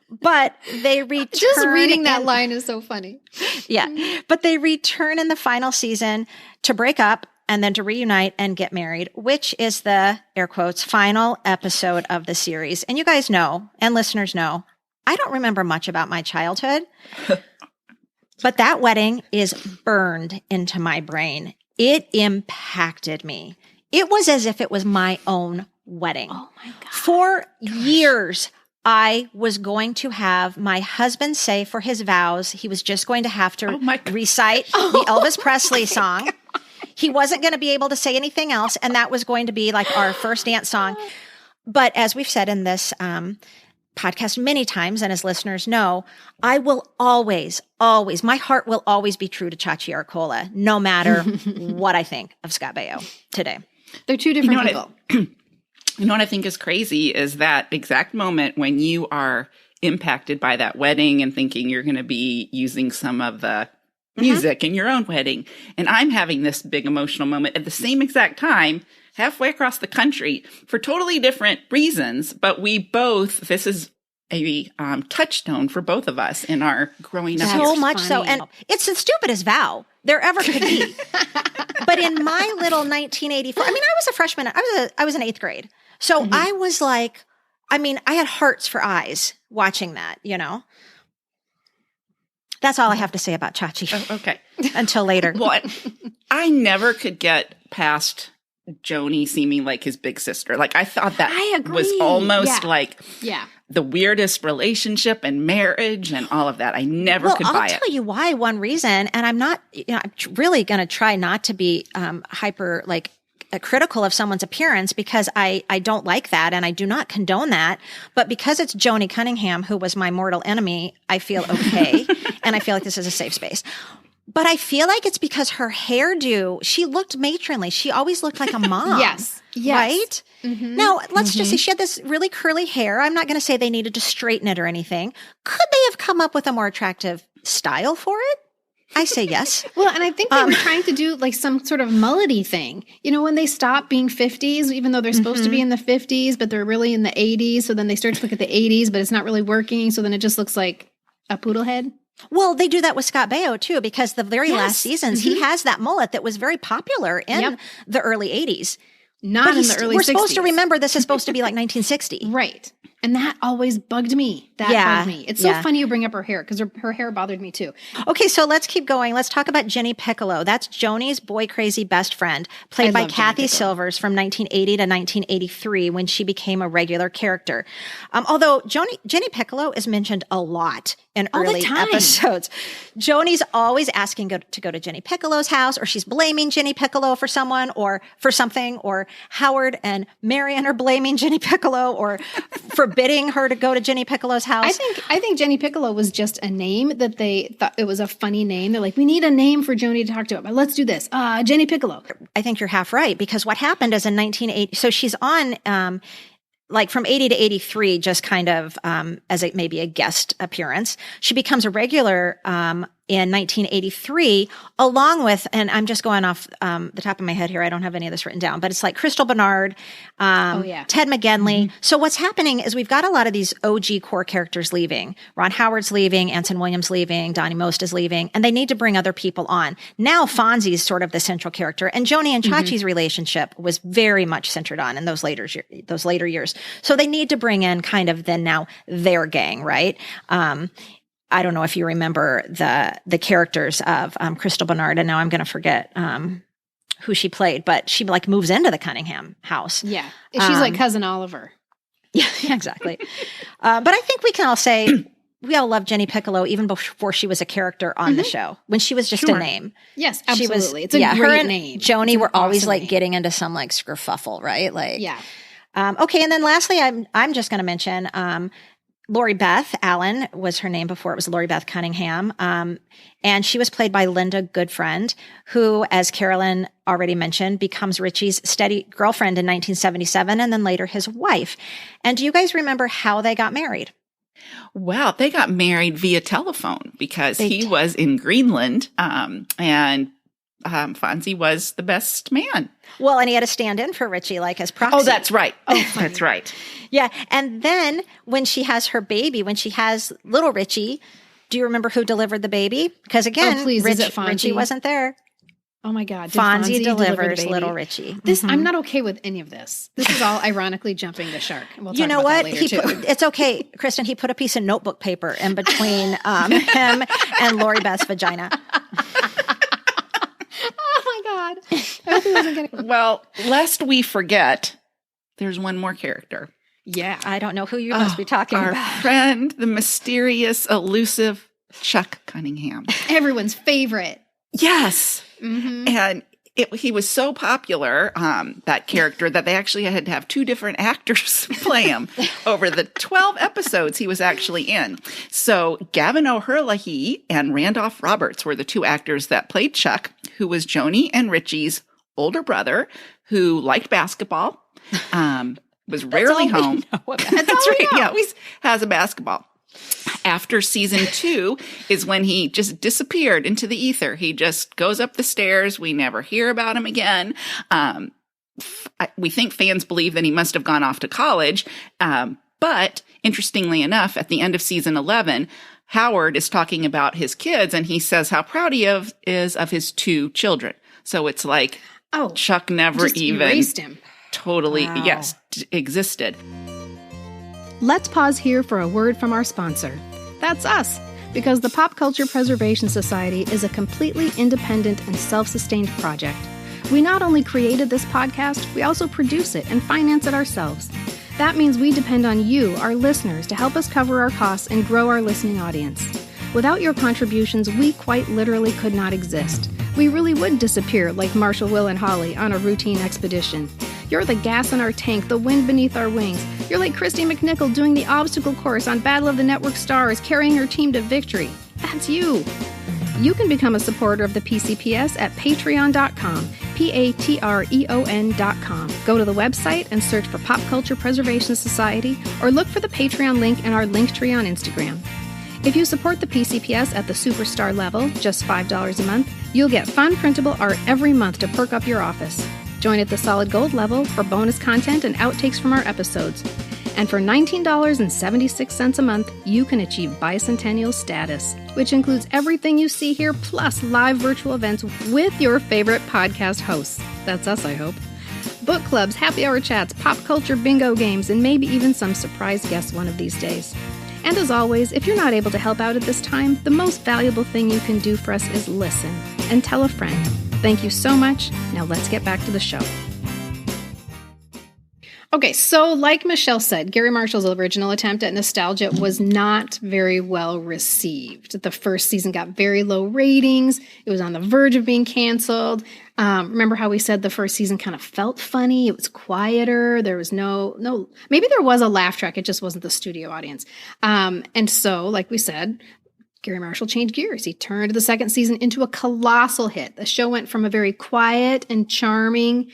But they return. Just reading that line is so funny. Yeah. But they return in the final season to break up and then to reunite and get married, which is the, air quotes, final episode of the series. And you guys know, and listeners know, I don't remember much about my childhood. But that wedding is burned into my brain. It impacted me. It was as if it was my own wedding. Oh my God. For years, I was going to have my husband say for his vows, he was just going to have to recite the Elvis Presley song. He wasn't going to be able to say anything else, and that was going to be like our first dance song. But as we've said in this podcast many times, and as listeners know, I will always, my heart will always be true to Chachi Arcola, no matter what I think of Scott Baio today. They're two different people. You know what I think is crazy is that exact moment when you are impacted by that wedding and thinking you're going to be using some of the music in your own wedding. And I'm having this big emotional moment at the same exact time, halfway across the country for totally different reasons. But we both, this is a touchstone for both of us in our growing up. So years. much so. And it's the stupidest vow there ever could be. But in my little 1984, I mean, I was a freshman. I was in 8th grade. So I was like, I mean, I had hearts for eyes watching that, you know? That's all I have to say about Chachi. Oh, okay. Until later. Well, I never could get past Joanie seeming like his big sister. Like, I thought that was almost like the weirdest relationship and marriage and all of that. I never could buy it. I'll tell you why. One reason, and I'm not, I'm really going to try not to be hyper critical of someone's appearance because I don't like that and I do not condone that. But because it's Joanie Cunningham, who was my mortal enemy, I feel okay. And I feel like this is a safe space. But I feel like it's because her hairdo, she looked matronly. She always looked like a mom. Yes. Right? Now, let's just say she had this really curly hair. I'm not going to say they needed to straighten it or anything. Could they have come up with a more attractive style for it? I say yes. Well, and I think they were trying to do like some sort of mullety thing. You know, when they stop being 50s, even though they're supposed to be in the 50s, but they're really in the 80s. So then they start to look at the 80s, but it's not really working. So then it just looks like a poodle head. Well, they do that with Scott Baio too, because the very last seasons, he has that mullet that was very popular in the early 80s. Not in the early 60s. We're supposed to remember this is supposed to be like 1960. Right. And that always bugged me. Bugged me. It's so funny you bring up her hair because her hair bothered me too. Okay, so let's keep going. Let's talk about Jenny Piccolo. That's Joanie's boy crazy best friend, played by Kathy Silvers from 1980 to 1983 when she became a regular character. Although Jenny Piccolo is mentioned a lot in early episodes. Joanie's always asking to go to Jenny Piccolo's house, or she's blaming Jenny Piccolo for someone or for something, or Howard and Marion are blaming Jenny Piccolo or for forbidding her to go to Jenny Piccolo's house. I think Jenny Piccolo was just a name that they thought it was a funny name. They're like, we need a name for Joanie to talk to. But let's do this. Jenny Piccolo. I think you're half right, because what happened is in 1980, so she's on like from 80 to 83, just kind of as maybe a guest appearance. She becomes a regular in 1983, along with, and I'm just going off the top of my head here, I don't have any of this written down, but it's like Crystal Bernard, Ted McGinley. Mm-hmm. So what's happening is we've got a lot of these OG core characters leaving. Ron Howard's leaving, Anson Williams leaving, Donnie Most is leaving, and they need to bring other people on. Now Fonzie's sort of the central character, and Joanie and Chachi's relationship was very much centered on in those later years. So they need to bring in kind of then now their gang, right? I don't know if you remember the characters of Crystal Bernard, and now I'm going to forget who she played, but she like moves into the Cunningham house. Yeah, she's like Cousin Oliver. Yeah, exactly. But I think we can all say we all love Jenny Piccolo even before she was a character on the show, when she was just a name. Yes, absolutely. It's a great her and name. Joanie were always like name. getting into some like skerfuffle, right? Like, yeah. Okay, and then lastly, I'm just going to mention Lori Beth Allen was her name before it was Lori Beth Cunningham. And she was played by Linda Goodfriend, who, as Carolyn already mentioned, becomes Richie's steady girlfriend in 1977 and then later his wife. And do you guys remember how they got married? Well, they got married via telephone because he was in Greenland and Fonzie was the best man. Well, and he had to stand in for Richie, like as proxy. Oh, that's right. Oh, that's right. Yeah. And then when she has her baby, when she has little Richie, do you remember who delivered the baby? Because again, Richie wasn't there. Oh my God. Fonzie delivers little Richie. I'm not okay with any of this. This is all ironically jumping the shark. We'll you know what? That it's okay, Kristen. He put a piece of notebook paper in between him and Lori Beth's vagina. Oh my God. I hope he wasn't getting... Well, lest we forget, there's one more character. Yeah. I don't know who you must be talking about. Our friend, the mysterious, elusive Chuck Cunningham. Everyone's favorite. Yes. Mm-hmm. And he was so popular, that character, that they actually had to have two different actors play him over the 12 episodes he was actually in. So Gavin O'Herlihy and Randolph Roberts were the two actors that played Chuck, who was Joanie and Richie's older brother, who liked basketball, was rarely home. That's right. Yeah, always has a basketball. After season 2 is when he just disappeared into the ether. He just goes up the stairs. We never hear about him again. We think fans believe that he must have gone off to college. But interestingly enough, at the end of season 11, Howard is talking about his kids, and he says how proud he is of his 2 children. So it's like, Chuck never even erased him. Totally, yes, existed. Let's pause here for a word from our sponsor. That's us, because the Pop Culture Preservation Society is a completely independent and self-sustained project. We not only created this podcast, we also produce it and finance it ourselves. That means we depend on you, our listeners, to help us cover our costs and grow our listening audience. Without your contributions, we quite literally could not exist. We really would disappear like Marshall, Will, and Holly on a routine expedition. You're the gas in our tank, the wind beneath our wings. You're like Christy McNichol doing the obstacle course on Battle of the Network Stars, carrying her team to victory. That's you. You can become a supporter of the PCPS at patreon.com, patreon.com. Go to the website and search for Pop Culture Preservation Society, or look for the Patreon link in our Linktree on Instagram. If you support the PCPS at the superstar level, just $5 a month, you'll get fun printable art every month to perk up your office. Join at the solid gold level for bonus content and outtakes from our episodes. And for $19.76 a month, you can achieve bicentennial status, which includes everything you see here, plus live virtual events with your favorite podcast hosts. That's us, I hope. Book clubs, happy hour chats, pop culture bingo games, and maybe even some surprise guests one of these days. And as always, if you're not able to help out at this time, the most valuable thing you can do for us is listen and tell a friend. Thank you so much. Now let's get back to the show. Okay, so like Michelle said, Gary Marshall's original attempt at nostalgia was not very well received. The first season got very low ratings. It was on the verge of being canceled. Remember how we said the first season kind of felt funny? It was quieter. There was no, maybe there was a laugh track. It just wasn't the studio audience. And so, like we said, Gary Marshall changed gears. He turned the second season into a colossal hit. The show went from a very quiet and charming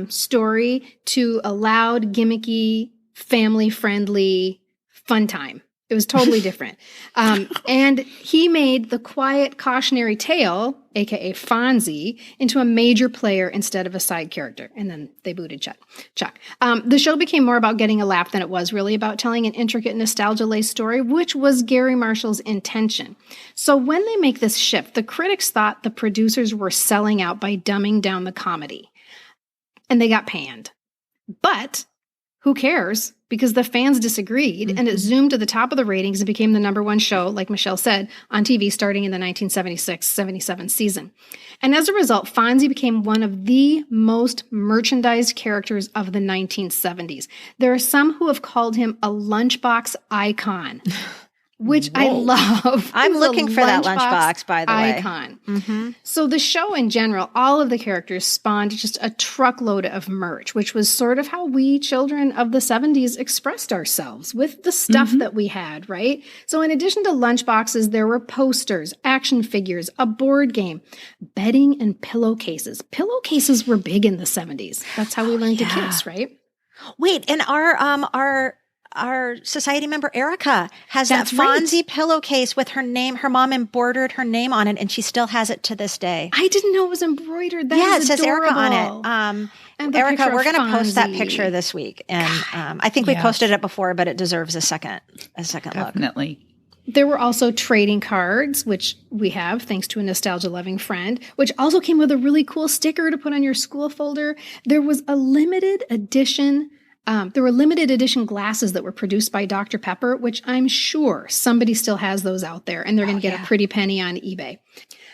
story to a loud, gimmicky, family-friendly fun time. It was totally different. And he made the quiet cautionary tale, aka Fonzie, into a major player instead of a side character. And then they booted Chuck. The show became more about getting a laugh than it was really about telling an intricate nostalgia-laced story, which was Gary Marshall's intention. So when they make this shift, the critics thought the producers were selling out by dumbing down the comedy. And they got panned. But who cares? Because the fans disagreed, and it zoomed to the top of the ratings and became the number one show, like Michelle said, on TV starting in the 1976-77 season. And as a result, Fonzie became one of the most merchandised characters of the 1970s. There are some who have called him a lunchbox icon, which I love. I'm looking for that lunchbox, by the way. Icon. So the show in general, all of the characters spawned just a truckload of merch, which was sort of how we children of the 70s expressed ourselves with the stuff that we had, right? So in addition to lunchboxes, there were posters, action figures, a board game, bedding, and pillowcases. Pillowcases were big in the 70s. That's how we learned to kiss, right? Wait, and our society member Erica has that Fonzie pillowcase with her name. Her mom embroidered her name on it, and she still has it to this day. I didn't know it was embroidered. That it is says adorable. Erica on it. And Erica, we're going to Fonzie. post that picture this week, and I think we posted it before, but it deserves a second look. Definitely. There were also trading cards, which we have thanks to a nostalgia-loving friend, which also came with a really cool sticker to put on your school folder. There was a limited edition. There were limited edition glasses that were produced by Dr. Pepper, which I'm sure somebody still has those out there, and they're going to get a pretty penny on eBay.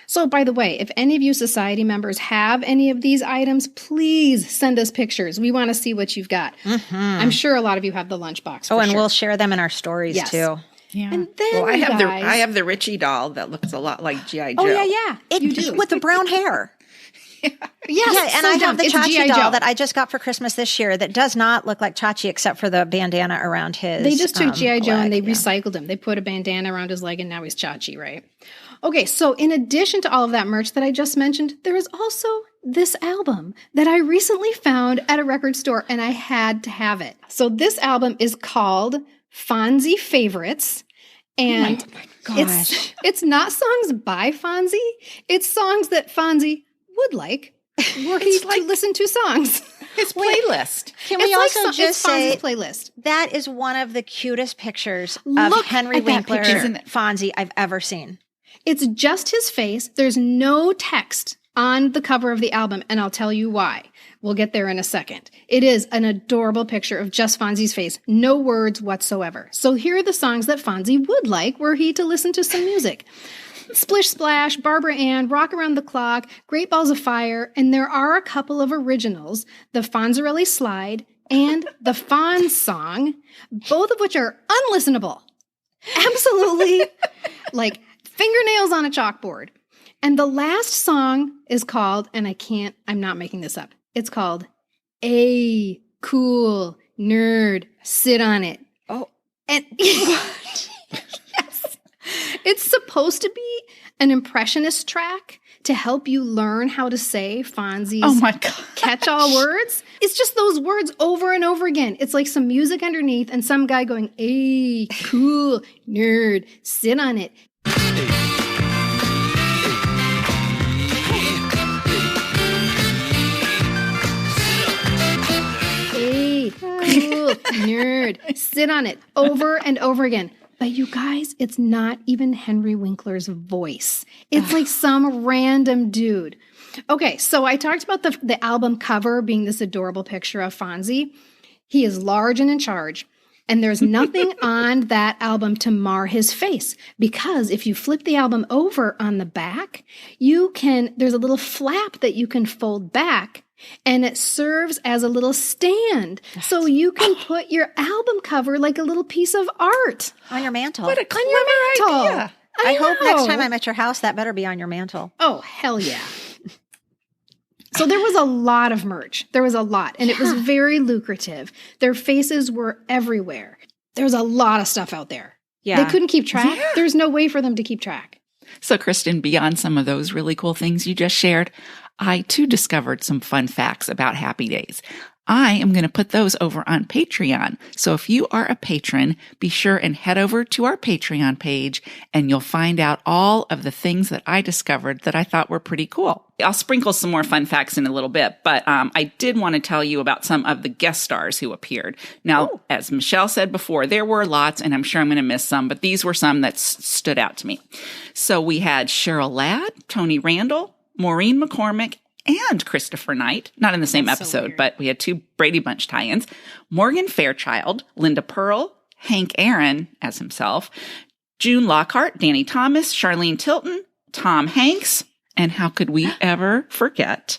So, by the way, if any of you society members have any of these items, please send us pictures. We want to see what you've got. I'm sure a lot of you have the lunchbox. And we'll share them in our stories too. Yeah. And then I have the Richie doll that looks a lot like G.I. Joe. Oh, yeah. You do. With the brown hair. Yes, yeah, and so I have the it's Chachi G.I. doll Joe that I just got for Christmas this year that does not look like Chachi except for the bandana around his They just took G.I. Joe and they leg, recycled him. They put a bandana around his leg and now he's Chachi, right? Okay, so in addition to all of that merch that I just mentioned, there is also this album that I recently found at a record store and I had to have it. So this album is called Fonzie Favorites. And it's not songs by Fonzie. It's songs that Fonzie would like were he to listen to songs. His playlist. Can we also just say Fonzie's playlist? That is one of the cutest pictures of Henry Winkler Fonzie I've ever seen. It's just his face. There's no text on the cover of the album, and I'll tell you why. We'll get there in a second. It is an adorable picture of just Fonzie's face. No words whatsoever. So here are the songs that Fonzie would like were he to listen to some music. Splish Splash, Barbara Ann, Rock Around the Clock, Great Balls of Fire, and there are a couple of originals, the Fonzarelli Slide and the Fonz Song, both of which are unlistenable. Absolutely like fingernails on a chalkboard. And the last song is called, and I'm not making this up, it's called A Cool Nerd, Sit on It. Oh. And yes. It's supposed to be an impressionist track to help you learn how to say Fonzie's catch-all words. It's just those words over and over again. It's like some music underneath and some guy going, "A cool nerd, sit on it." A cool nerd, sit on it, over and over again. But you guys, it's not even Henry Winkler's voice. It's like some random dude. Okay, so I talked about the album cover being this adorable picture of Fonzie. He is large and in charge. And there's nothing on that album to mar his face. Because if you flip the album over on the back, there's a little flap that you can fold back. And it serves as a little stand. So you can put your album cover like a little piece of art. On your mantle. What a clever idea. I hope next time I'm at your house, that better be on your mantle. Oh, hell yeah. So there was a lot of merch. There was a lot. And it was very lucrative. Their faces were everywhere. There was a lot of stuff out there. Yeah. They couldn't keep track. Yeah. There's no way for them to keep track. So, Kristen, beyond some of those really cool things you just shared, I too discovered some fun facts about Happy Days. I am going to put those over on Patreon. So if you are a patron, be sure and head over to our Patreon page and you'll find out all of the things that I discovered that I thought were pretty cool. I'll sprinkle some more fun facts in a little bit, but I did want to tell you about some of the guest stars who appeared. Now, as Michelle said before, there were lots, and I'm sure I'm going to miss some, but these were some that stood out to me. So we had Cheryl Ladd, Tony Randall, Maureen McCormick, and Christopher Knight, not in the same episode, but we had 2 Brady Bunch tie-ins, Morgan Fairchild, Linda Pearl, Hank Aaron as himself, June Lockhart, Danny Thomas, Charlene Tilton, Tom Hanks, and how could we ever forget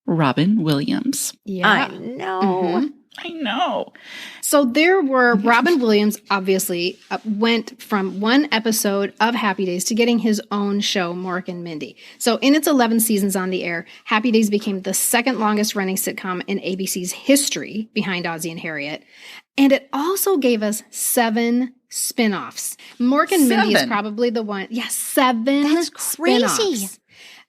Robin Williams? Yeah. I know. Mm-hmm. I know. So there were, Robin Williams obviously went from one episode of Happy Days to getting his own show, Mork and Mindy. So in its 11 seasons on the air, Happy Days became the second longest running sitcom in ABC's history behind Ozzie and Harriet. And it also gave us 7 spinoffs. Mork and Mindy is probably the one. Yeah, 7 That's crazy. Spinoffs.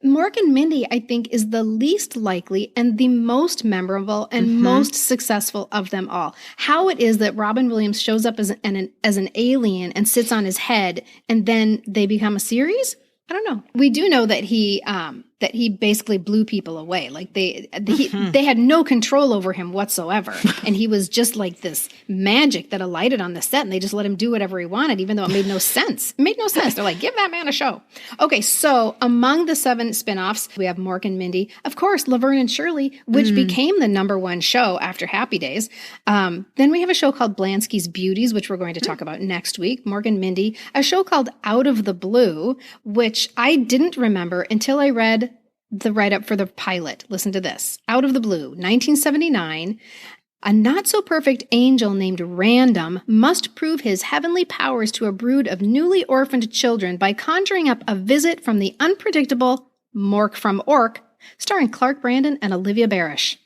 Mork and Mindy, I think, is the least likely and the most memorable and most successful of them all. How it is that Robin Williams shows up as an alien and sits on his head, and then they become a series? I don't know. We do know that he basically blew people away. Like they had no control over him whatsoever, and he was just like this magic that alighted on the set, and they just let him do whatever he wanted, even though it made no sense. It made no sense. They're like, give that man a show. Okay, so among the 7 spinoffs, we have Mork and Mindy, of course, Laverne and Shirley, which became the #1 show after Happy Days. Then we have a show called Blansky's Beauties, which we're going to talk about next week. Mork and Mindy, a show called Out of the Blue, which I didn't remember until I read the write-up for the pilot. Listen to this. Out of the Blue, 1979. A not-so-perfect angel named Random must prove his heavenly powers to a brood of newly orphaned children by conjuring up a visit from the unpredictable Mork from Ork, starring Clark Brandon and Olivia Barish.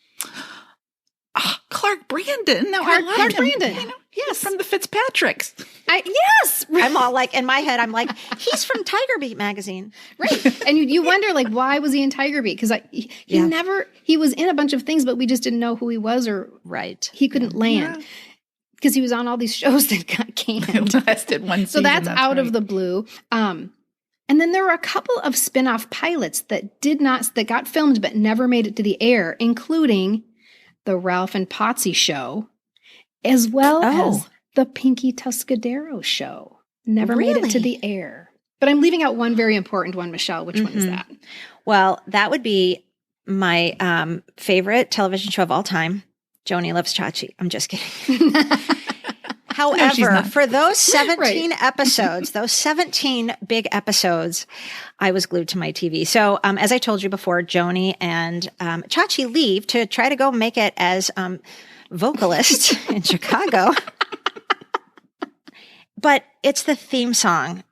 Clark Brandon. No, Clark I like Brandon. Him. Yes, from the Fitzpatricks. Yes. I'm all like, in my head, I'm like, he's from Tiger Beat magazine. Right. And you wonder, like, why was he in Tiger Beat? Because he was in a bunch of things, but we just didn't know who he was, or he couldn't land. Because he was on all these shows that got canned. It lasted one season. So that's Out of the Blue. And then there were a couple of spin-off pilots that got filmed but never made it to the air, including the Ralph and Potsy Show, as well as the Pinky Tuscadero Show. Never made it to the air. But I'm leaving out one very important one, Michelle. Which one is that? Well, that would be my favorite television show of all time, Joanie Loves Chachi. I'm just kidding. However, for those 17 episodes, those 17 big episodes, I was glued to my TV. So as I told you before, Joanie and Chachi leave to try to go make it as vocalists in Chicago. But it's the theme song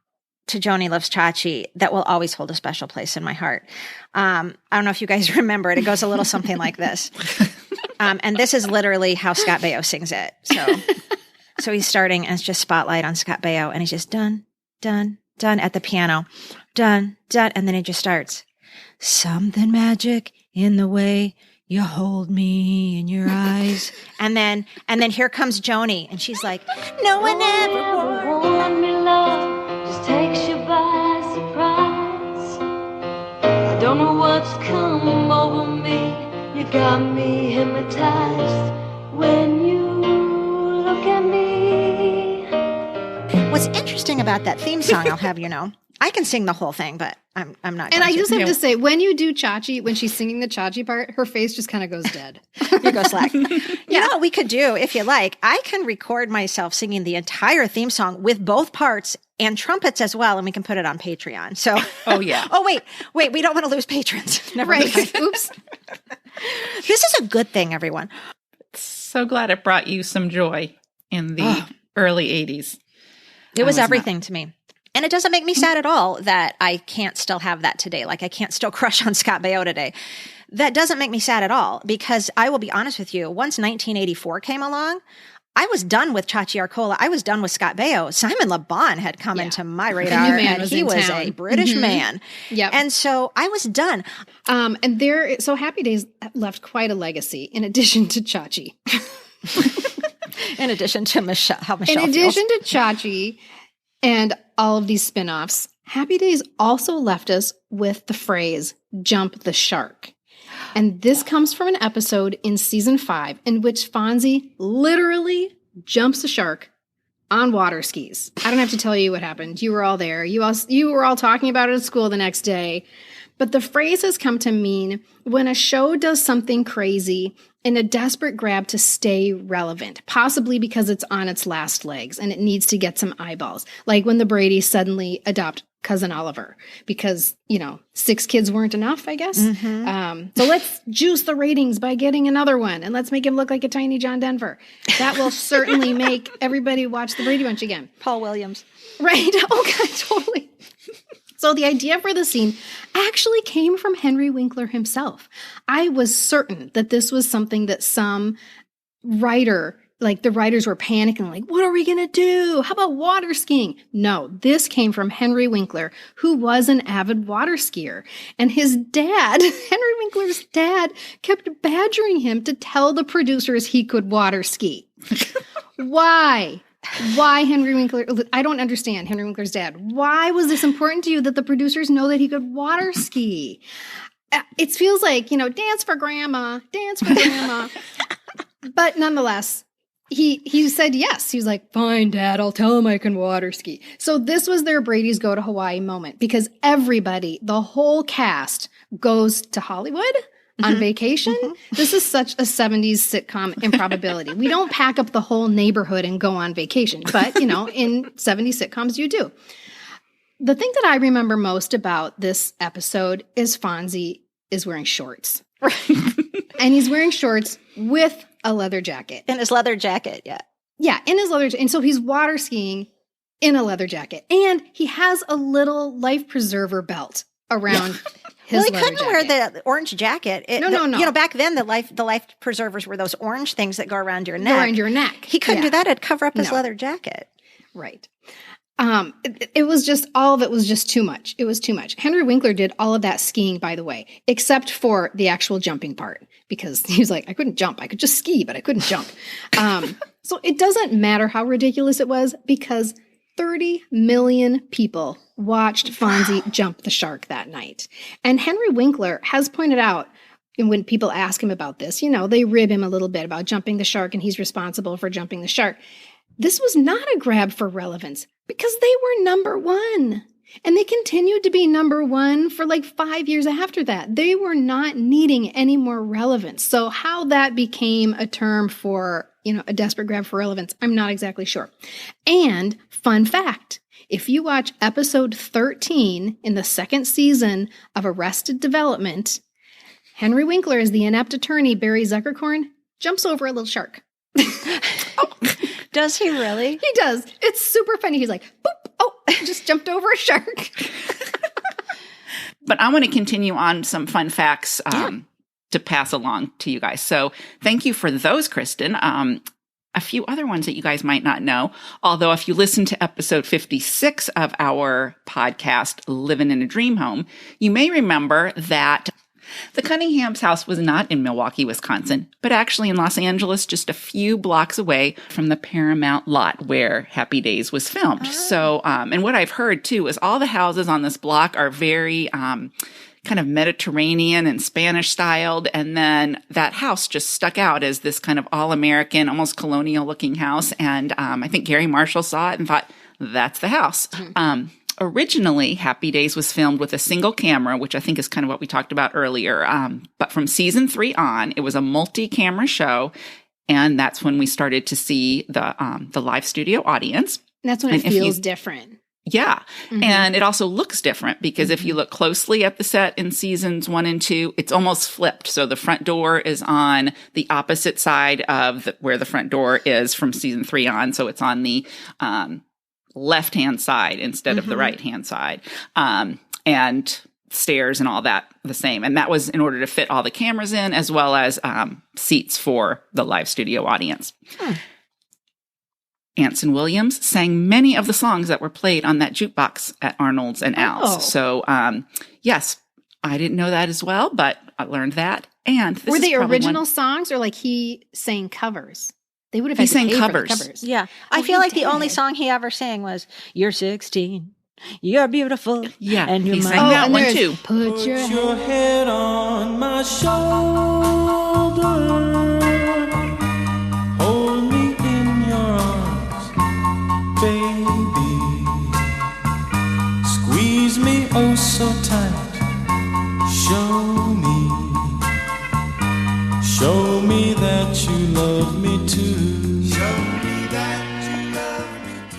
to Joanie Loves Chachi that will always hold a special place in my heart. I don't know if you guys remember it. It goes a little something like this. And this is literally how Scott Baio sings it. So he's starting, and it's just spotlight on Scott Baio, and he's just dun, dun, dun at the piano. Dun, dun, and then it just starts. Something magic in the way you hold me in your eyes. And then here comes Joanie, and she's like, no one ever warned me, love just takes you by surprise. I don't know what's come over me. You got me hypnotized when you look at me. What's interesting about that theme song, I'll have you know, I can sing the whole thing, but I'm not. And I just have to say, when you do Chachi, when she's singing the Chachi part, her face just kind of goes dead. You go slack. You know what we could do, if you like? I can record myself singing the entire theme song with both parts and trumpets as well, and we can put it on Patreon. So, oh yeah. Oh wait, we don't want to lose patrons. Never mind. Oops. This is a good thing, everyone. So glad it brought you some joy in the early 80s. It was everything to me. And it doesn't make me sad at all that I can't still have that today. Like I can't still crush on Scott Baio today. that doesn't make me sad at all, because I will be honest with you, once 1984 came along, I was done with Chachi Arcola. I was done with Scott Baio. Simon Le Bon had come into my radar, and he was a British man. Yep. And so I was done. So Happy Days left quite a legacy in addition to Chachi. In addition to Michelle, how Michelle In feels. addition to Chachi and all of these spin-offs, Happy Days also left us with the phrase, jump the shark. And this comes from an episode in season 5 in which Fonzie literally jumps a shark on water skis. I don't have to tell you what happened. You were all there. You were all talking about it at school the next day. But the phrase has come to mean when a show does something crazy in a desperate grab to stay relevant, possibly because it's on its last legs and it needs to get some eyeballs. Like when the Bradys suddenly adopt Cousin Oliver because, 6 kids weren't enough, I guess. So let's juice the ratings by getting another one and let's make him look like a tiny John Denver. That will certainly make everybody watch the Brady Bunch again. Paul Williams. Right. Oh, God, totally. So the idea for the scene actually came from Henry Winkler himself. I was certain that this was something that some writer, like the writers were panicking, like, what are we going to do? How about water skiing? No, this came from Henry Winkler, who was an avid water skier. And his dad, Henry Winkler's dad, kept badgering him to tell the producers he could water ski. Why? Why Henry Winkler? I don't understand Henry Winkler's dad. Why was this important to you that the producers know that he could water ski? It feels like, dance for grandma, dance for grandma. But nonetheless, he said yes. He was like, fine, Dad, I'll tell him I can water ski. So this was their Brady's Go to Hawaii moment because everybody, the whole cast, goes to Hollywood on vacation. This is such a 70s sitcom improbability. We don't pack up the whole neighborhood and go on vacation. But, in 70s sitcoms, you do. The thing that I remember most about this episode is Fonzie is wearing shorts. And he's wearing shorts with a leather jacket. In his leather jacket, yeah. Yeah, in his leather jacket. And so he's water skiing in a leather jacket. And he has a little life preserver belt around his he leather couldn't jacket. wear the orange jacket. No. Back then, the life preservers were those orange things that go around your neck. Around your neck. He couldn't do that. It'd cover up his No. leather jacket. Right. It was just, all of it was just too much. It was too much. Henry Winkler did all of that skiing, by the way, except for the actual jumping part, because he was like, I couldn't jump. I could just ski, but I couldn't jump. So it doesn't matter how ridiculous it was because 30 million people watched Fonzie jump the shark that night. And Henry Winkler has pointed out, and when people ask him about this, they rib him a little bit about jumping the shark and he's responsible for jumping the shark. This was not a grab for relevance because they were number one. And they continued to be number one for like 5 years after that. They were not needing any more relevance. So how that became a term for, a desperate grab for relevance, I'm not exactly sure. And fun fact, if you watch episode 13 in the second season of Arrested Development, Henry Winkler, as the inept attorney, Barry Zuckerkorn, jumps over a little shark. Does he really? He does. It's super funny. He's like, boop, oh, just jumped over a shark. But I want to continue on some fun facts to pass along to you guys. So thank you for those, Kristen. A few other ones that you guys might not know, although if you listen to episode 56 of our podcast, Living in a Dream Home, you may remember that the Cunningham's house was not in Milwaukee, Wisconsin, but actually in Los Angeles, just a few blocks away from the Paramount lot where Happy Days was filmed. So, and what I've heard too is all the houses on this block are very kind of Mediterranean and Spanish styled. And then that house just stuck out as this kind of all-American, almost colonial looking house. And I think Gary Marshall saw it and thought, that's the house. Originally, Happy Days was filmed with a single camera, which I think is kind of what we talked about earlier. But from season 3 on, it was a multi-camera show. And that's when we started to see the live studio audience. And that's when it feels different. Yeah. And it also looks different because if you look closely at the set in seasons 1 and 2, it's almost flipped. So the front door is on the opposite side of where the front door is from season 3 on. So it's on the left-hand side instead of the right-hand side. And stairs and all that the same. And that was in order to fit all the cameras in, as well as seats for the live studio audience. Anson Williams sang many of the songs that were played on that jukebox at Arnold's and Al's. So, yes, I didn't know that as well, but I learned that. And were they original songs, or like he sang covers? They would have had to pay for the covers. Yeah. I feel like the only song he ever sang was "You're 16, you're beautiful." Yeah, and he you're sang that one too. Put your head on my shoulder. Hold me in your arms, baby. Squeeze me oh so tight. Show me that you love me too. Show me that you love me too.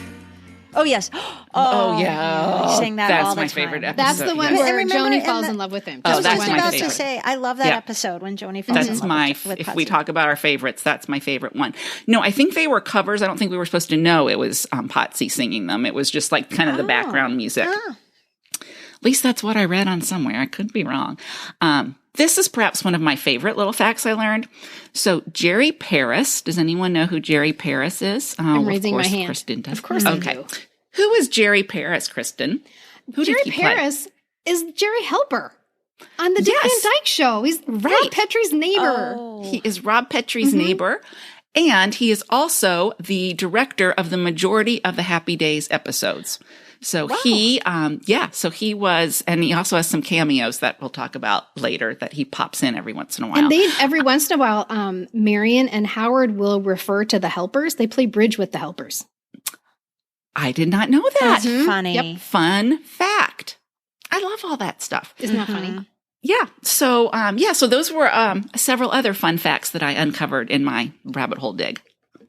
Oh, yes. Oh, yeah. He sang that That's all the my time. favorite episode. That's the one where remember Joanie falls in love with him. Oh, I was that's just my about favorite. to say, I love that episode when Joanie falls That's in love my, with if Patsy. we talk about our favorites, that's my favorite one. No, I think they were covers. I don't think we were supposed to know it was Patsy singing them. It was just like kind of the background music. At least that's what I read on somewhere. I could be wrong. This is perhaps one of my favorite little facts I learned. So Jerry Paris, does anyone know who Jerry Paris is? I'm raising my hand. Kristen does. Of course I do. Who is Jerry Paris, Kristen? Who Jerry did he play? Paris is Jerry Helper on the Dick Van Dyke Show. He's Rob Petrie's neighbor. He is Rob Petrie's neighbor. And he is also the director of the majority of the Happy Days episodes. So he was, and he also has some cameos that we'll talk about later that he pops in every once in a while. And they, every once in a while, Marion and Howard will refer to the helpers. They play bridge with the helpers. I did not know that. That's funny. Yep. Fun fact. I love all that stuff. Isn't that funny? Yeah. So, so those were several other fun facts that I uncovered in my rabbit hole dig.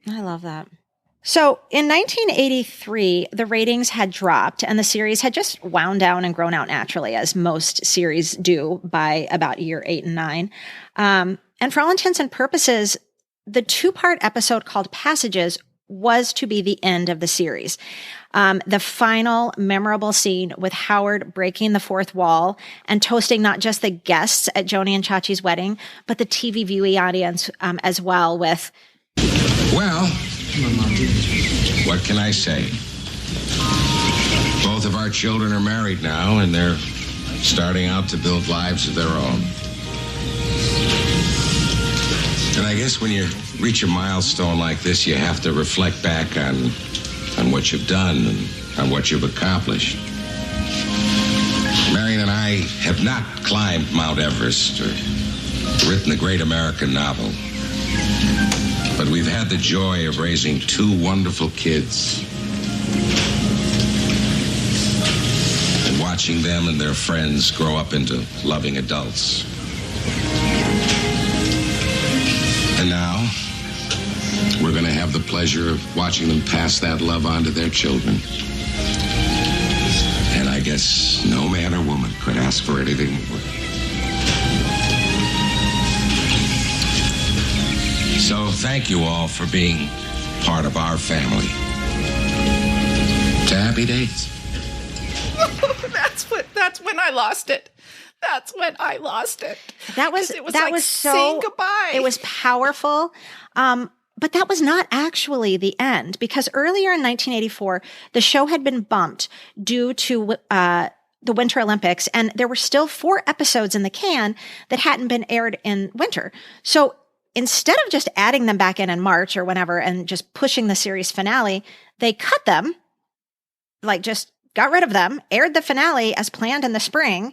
I love that. So in 1983, the ratings had dropped and the series had just wound down and grown out naturally, as most series do by about year 8 and 9. And for all intents and purposes, the 2-part episode called Passages was to be the end of the series. The final memorable scene with Howard breaking the fourth wall and toasting not just the guests at Joanie and Chachi's wedding, but the TV viewing audience as well with, "Well, what can I say? Both of our children are married now, and they're starting out to build lives of their own. And I guess when you reach a milestone like this, you have to reflect back on what you've done and on what you've accomplished. Marion and I have not climbed Mount Everest or written the great American novel. But we've had the joy of raising 2 wonderful kids and watching them and their friends grow up into loving adults. And now, we're going to have the pleasure of watching them pass that love on to their children. And I guess no man or woman could ask for anything more. So thank you all for being part of our family. To Happy Days." That's when I lost it. That's when I lost it. that was like so, saying goodbye. It was powerful. But that was not actually the end, because earlier in 1984, the show had been bumped due to the Winter Olympics, and there were still 4 episodes in the can that hadn't been aired in winter. So instead of just adding them back in March or whenever and just pushing the series finale, they cut them, like just got rid of them, aired the finale as planned in the spring,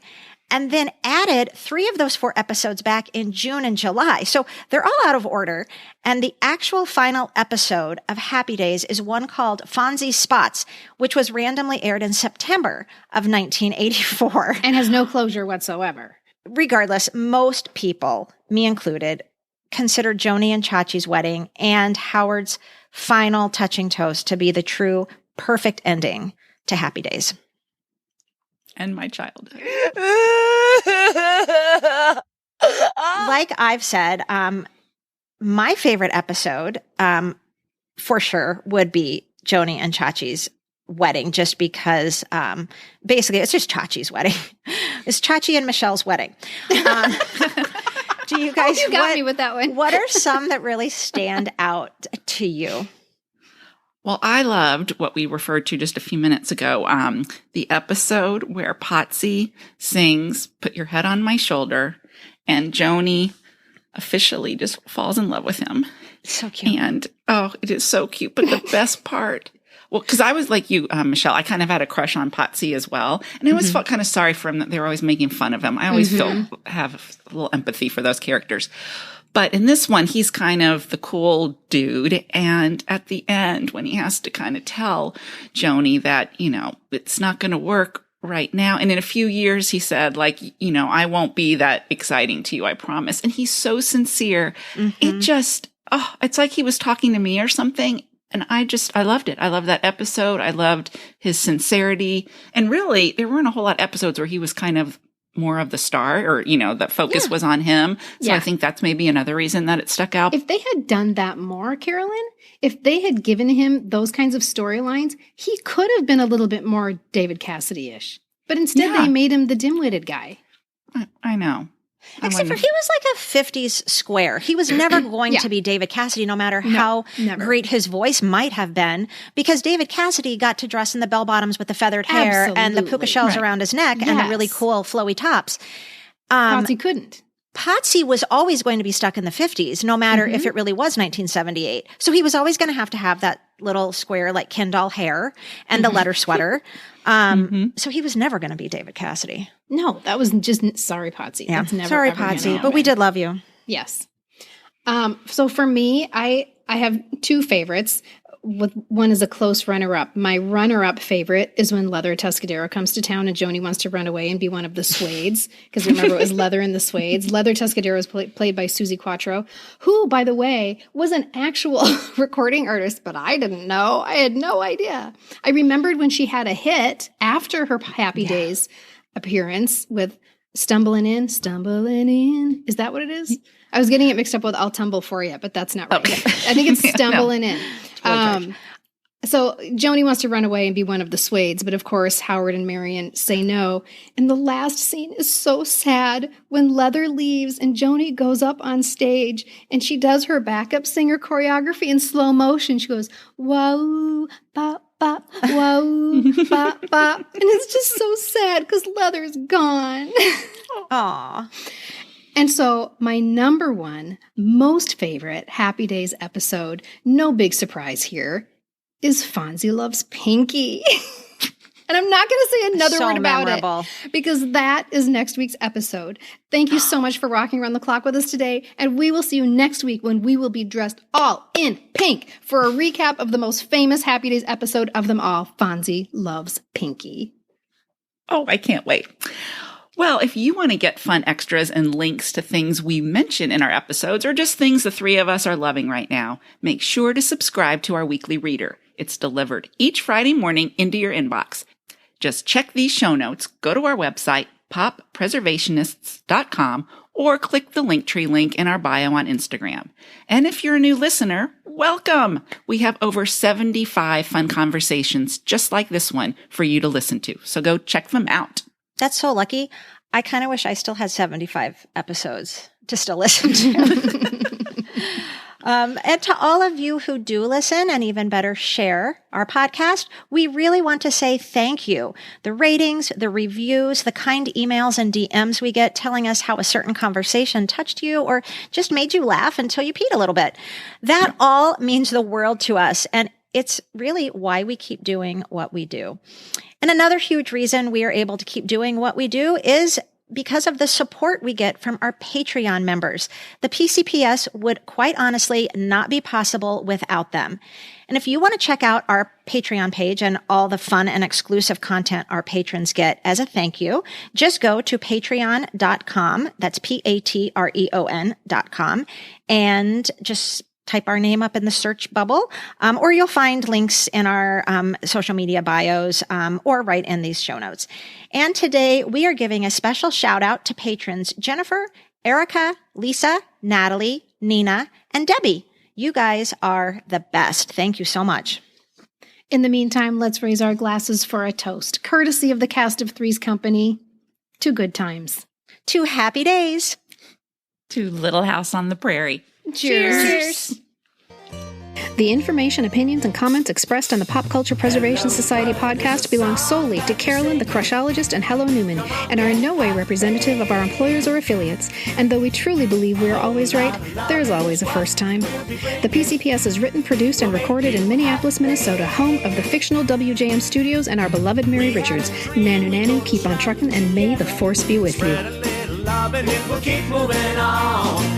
and then added 3 of those 4 episodes back in June and July. So they're all out of order. And the actual final episode of Happy Days is one called Fonzie's Spots, which was randomly aired in September of 1984. And has no closure whatsoever. Regardless, most people, me included, consider Joanie and Chachi's wedding and Howard's final touching toast to be the true perfect ending to Happy Days. And my childhood. Like I've said, my favorite episode, for sure, would be Joanie and Chachi's wedding just because basically it's just Chachi's wedding. It's Chachi and Michelle's wedding. Do you guys you got me with that one. What are some that really stand out to you? Well, I loved what we referred to just a few minutes ago, the episode where Potsy sings "Put Your Head on My Shoulder," and Joanie officially just falls in love with him. So cute. And, it is so cute. But the best part, well, because I was like you, Michelle, I kind of had a crush on Potsy as well. And I always felt kind of sorry for him that they were always making fun of him. I always have a little empathy for those characters. But in this one, he's kind of the cool dude. And at the end, when he has to kind of tell Joanie that, it's not going to work right now. And in a few years, he said, like, I won't be that exciting to you, I promise. And he's so sincere. It just, it's like he was talking to me or something. And I loved it. I loved that episode. I loved his sincerity. And really, there weren't a whole lot of episodes where he was kind of more of the star or, the focus was on him. So I think that's maybe another reason that it stuck out. If they had done that more, Carolyn, if they had given him those kinds of storylines, he could have been a little bit more David Cassidy-ish. But instead they made him the dim-witted guy. I know. Except for he was like a 50s square. He was never going to be David Cassidy, no matter how great his voice might have been, because David Cassidy got to dress in the bell-bottoms with the feathered hair and the puka shells around his neck and the really cool flowy tops. Potsy couldn't. Potsy was always going to be stuck in the 50s, no matter if it really was 1978. So he was always going to have that little square, like Ken doll hair and the letter sweater. So he was never going to be David Cassidy. No, that was just, sorry, Potsy. Yeah. That's never, sorry, Potsy, but we did love you. Yes. So for me, I have two favorites. One is a close runner-up. My runner-up favorite is when Leather Tuscadero comes to town and Joanie wants to run away and be one of the Suedes. Because remember, it was Leather and the Suedes. Leather Tuscadero is played by Susie Quattro, who, by the way, was an actual recording artist, but I didn't know. I had no idea. I remembered when she had a hit after her Happy Days appearance with Stumbling In. Is that what it is? I was getting it mixed up with I'll Tumble For You, but that's not right. Okay. I think it's Stumbling In. So Joanie wants to run away and be one of the Suedes, but of course Howard and Marion say no. And the last scene is so sad when Leather leaves and Joanie goes up on stage and she does her backup singer choreography in slow motion. She goes, wow, bop, bop, wow, bop, bop. And it's just so sad because Leather's gone. Aw. And so my number one most favorite Happy Days episode, no big surprise here, is Fonzie Loves Pinky. And I'm not going to say another word about it because that is next week's episode. Thank you so much for rocking around the clock with us today. And we will see you next week when we will be dressed all in pink for a recap of the most famous Happy Days episode of them all, Fonzie Loves Pinky. Oh, I can't wait. Well, if you want to get fun extras and links to things we mention in our episodes or just things the three of us are loving right now, make sure to subscribe to our weekly reader. It's delivered each Friday morning into your inbox. Just check these show notes, go to our website, poppreservationists.com, or click the Linktree link in our bio on Instagram. And if you're a new listener, welcome! We have over 75 fun conversations just like this one for you to listen to, so go check them out. That's so lucky. I kind of wish I still had 75 episodes to still listen to. And to all of you who do listen and even better share our podcast, we really want to say thank you. The ratings, the reviews, the kind emails and DMs we get telling us how a certain conversation touched you or just made you laugh until you peed a little bit. That all means the world to us. And it's really why we keep doing what we do. And another huge reason we are able to keep doing what we do is because of the support we get from our Patreon members. The PCPS would quite honestly not be possible without them. And if you want to check out our Patreon page and all the fun and exclusive content our patrons get as a thank you, just go to patreon.com. That's patreon.com and just type our name up in the search bubble, or you'll find links in our social media bios or right in these show notes. And today we are giving a special shout out to patrons Jennifer, Erica, Lisa, Natalie, Nina, and Debbie. You guys are the best. Thank you so much. In the meantime, let's raise our glasses for a toast, courtesy of the Cast of Three's company, to good times. To happy days. To Little House on the Prairie. Cheers. The information, opinions, and comments expressed on the Pop Culture Preservation Society podcast belong solely to Carolyn, the Crushologist, and Hello Newman, and are in no way representative of our employers or affiliates. And though we truly believe we are always right, there is always a first time. The PCPS is written, produced, and recorded in Minneapolis, Minnesota, home of the fictional WJM Studios and our beloved Mary Richards. Nanu Nanu, keep on trucking, and may the force be with you. Spread a little love and it will keep moving on.